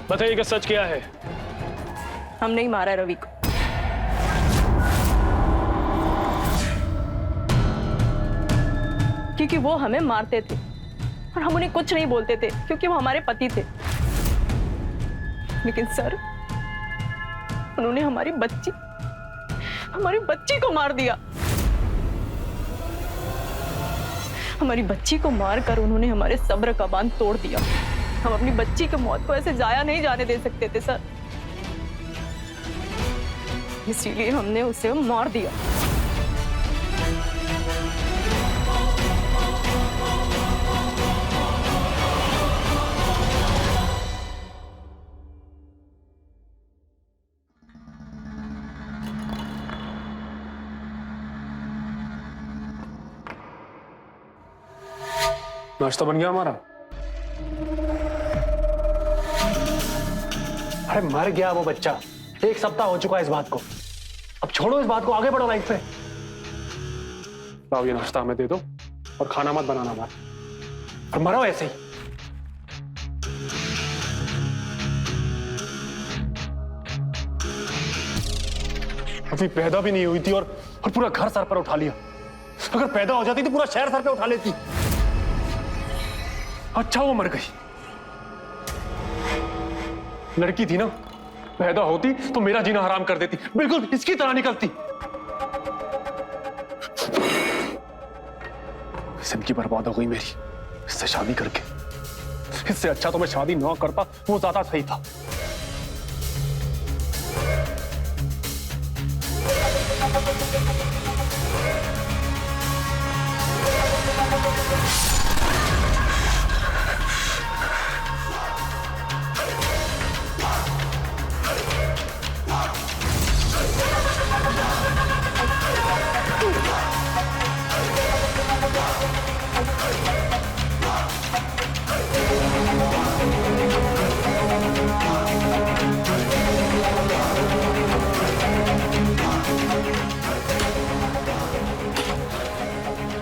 बताइए कि सच क्या है। हम नहीं मारा रवि को। क्योंकि वो हमें मारते थे और हम उन्हें कुछ नहीं बोलते थे, क्योंकि वो हमारे पति थे। लेकिन सर, उन्होंने हमारी बच्ची को मार दिया। हमारी बच्ची को मारकर उन्होंने हमारे सब्र का बांध तोड़ दिया। हम अपनी बच्ची की मौत को ऐसे जाया नहीं जाने दे सकते थे सर, इसीलिए हमने उसे मार दिया। नाश्ता बन गया हमारा? अरे मर गया वो बच्चा, 1 सप्ताह हो चुका है इस बात को। अब छोड़ो इस बात को, आगे बढ़ो लाइफ में। लाओ ये नाश्ता हमें दे दो, और खाना मत बनाना बाहर, और मरो ऐसे ही। अभी पैदा भी नहीं हुई थी और पूरा घर सर पर उठा लिया। अगर पैदा हो जाती तो पूरा शहर सर पे उठा लेती। अच्छा वो मर गई। लड़की थी ना, पैदा होती तो मेरा जीना हराम कर देती, बिल्कुल इसकी तरह निकलती। जिंदगी बर्बाद हो गई मेरी इससे शादी करके। इससे अच्छा तो मैं शादी ना करता, वो ज्यादा सही था।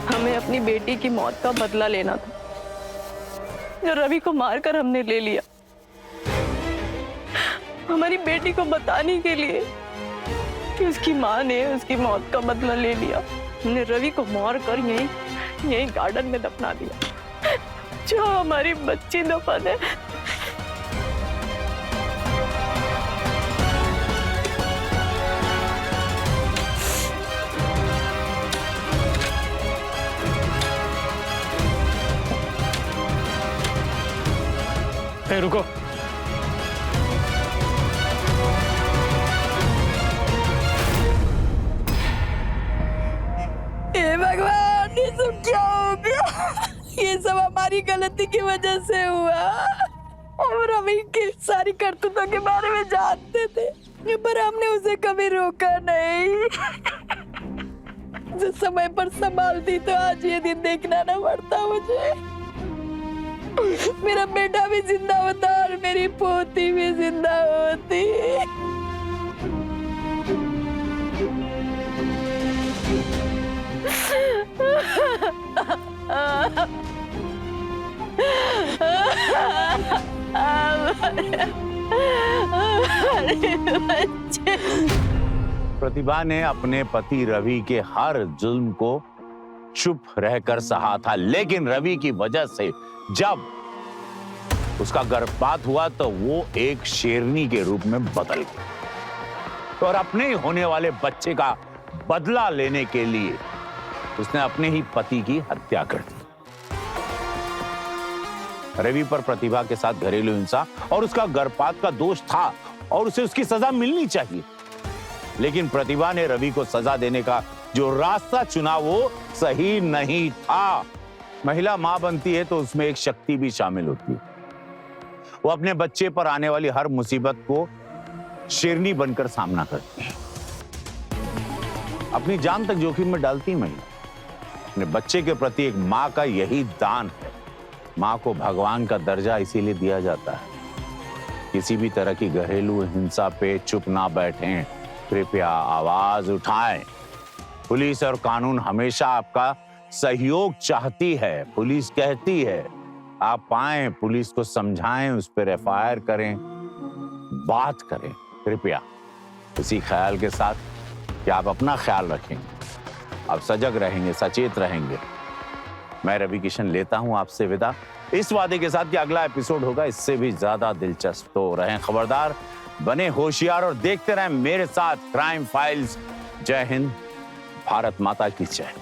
हमें अपनी बेटी की मौत का बदला लेना था, जो रवि को मारकर हमने ले लिया। हमारी बेटी को बताने के लिए कि उसकी माँ ने उसकी मौत का बदला ले लिया, हमने रवि को मारकर यहीं गार्डन में दफना दिया। जो हमारी बच्ची दफन है। ए, रुको। हे भगवान, ये सब क्या हो गया? ये सब हमारी गलती की वजह से हुआ। हम रवि की सारी करतूतों के बारे में जानते थे, पर हमने उसे कभी रोका नहीं। जो समय पर संभालती तो आज ये दिन देखना ना पड़ता मुझे। मेरा बेटा भी जिंदा होता और मेरी पोती भी जिंदा होती। प्रतिभा ने अपने पति रवि के हर जुल्म को चुप रहकर सहा था, लेकिन रवि की वजह से जब उसका गर्भपात हुआ तो वो एक शेरनी के रूप में बदल गई और अपने ही होने वाले बच्चे का बदला लेने के लिए उसने अपने ही पति की हत्या कर दी। रवि पर प्रतिभा के साथ घरेलू हिंसा और उसका गर्भपात का दोष था और उसे उसकी सजा मिलनी चाहिए, लेकिन प्रतिभा ने रवि को सजा देने का जो रास्ता चुना वो सही नहीं था। महिला मां बनती है तो उसमें एक शक्ति भी शामिल होती है। वो अपने बच्चे पर आने वाली हर मुसीबत को शेरनी बनकर सामना करती है, अपनी जान तक जोखिम में डालती महिला। अपने बच्चे के प्रति एक मां का यही दान है। मां को भगवान का दर्जा इसीलिए दिया जाता है। किसी भी तरह की घरेलू हिंसा पे चुप ना बैठें, कृपया आवाज उठाएं। पुलिस और कानून हमेशा आपका सहयोग चाहती है। पुलिस कहती है आप आएं, पुलिस को समझाएं, उस पर एफआईआर करें, बात करें। कृपया इसी ख्याल के साथ कि आप अपना ख्याल रखेंगे, आप सजग रहेंगे, सचेत रहेंगे। मैं रवि किशन लेता हूं आपसे विदा, इस वादे के साथ कि अगला एपिसोड होगा इससे भी ज्यादा दिलचस्प। तो रहें खबरदार, बने होशियार और देखते रहें मेरे साथ क्राइम फाइल्स। जय हिंद, भारत माता की जय।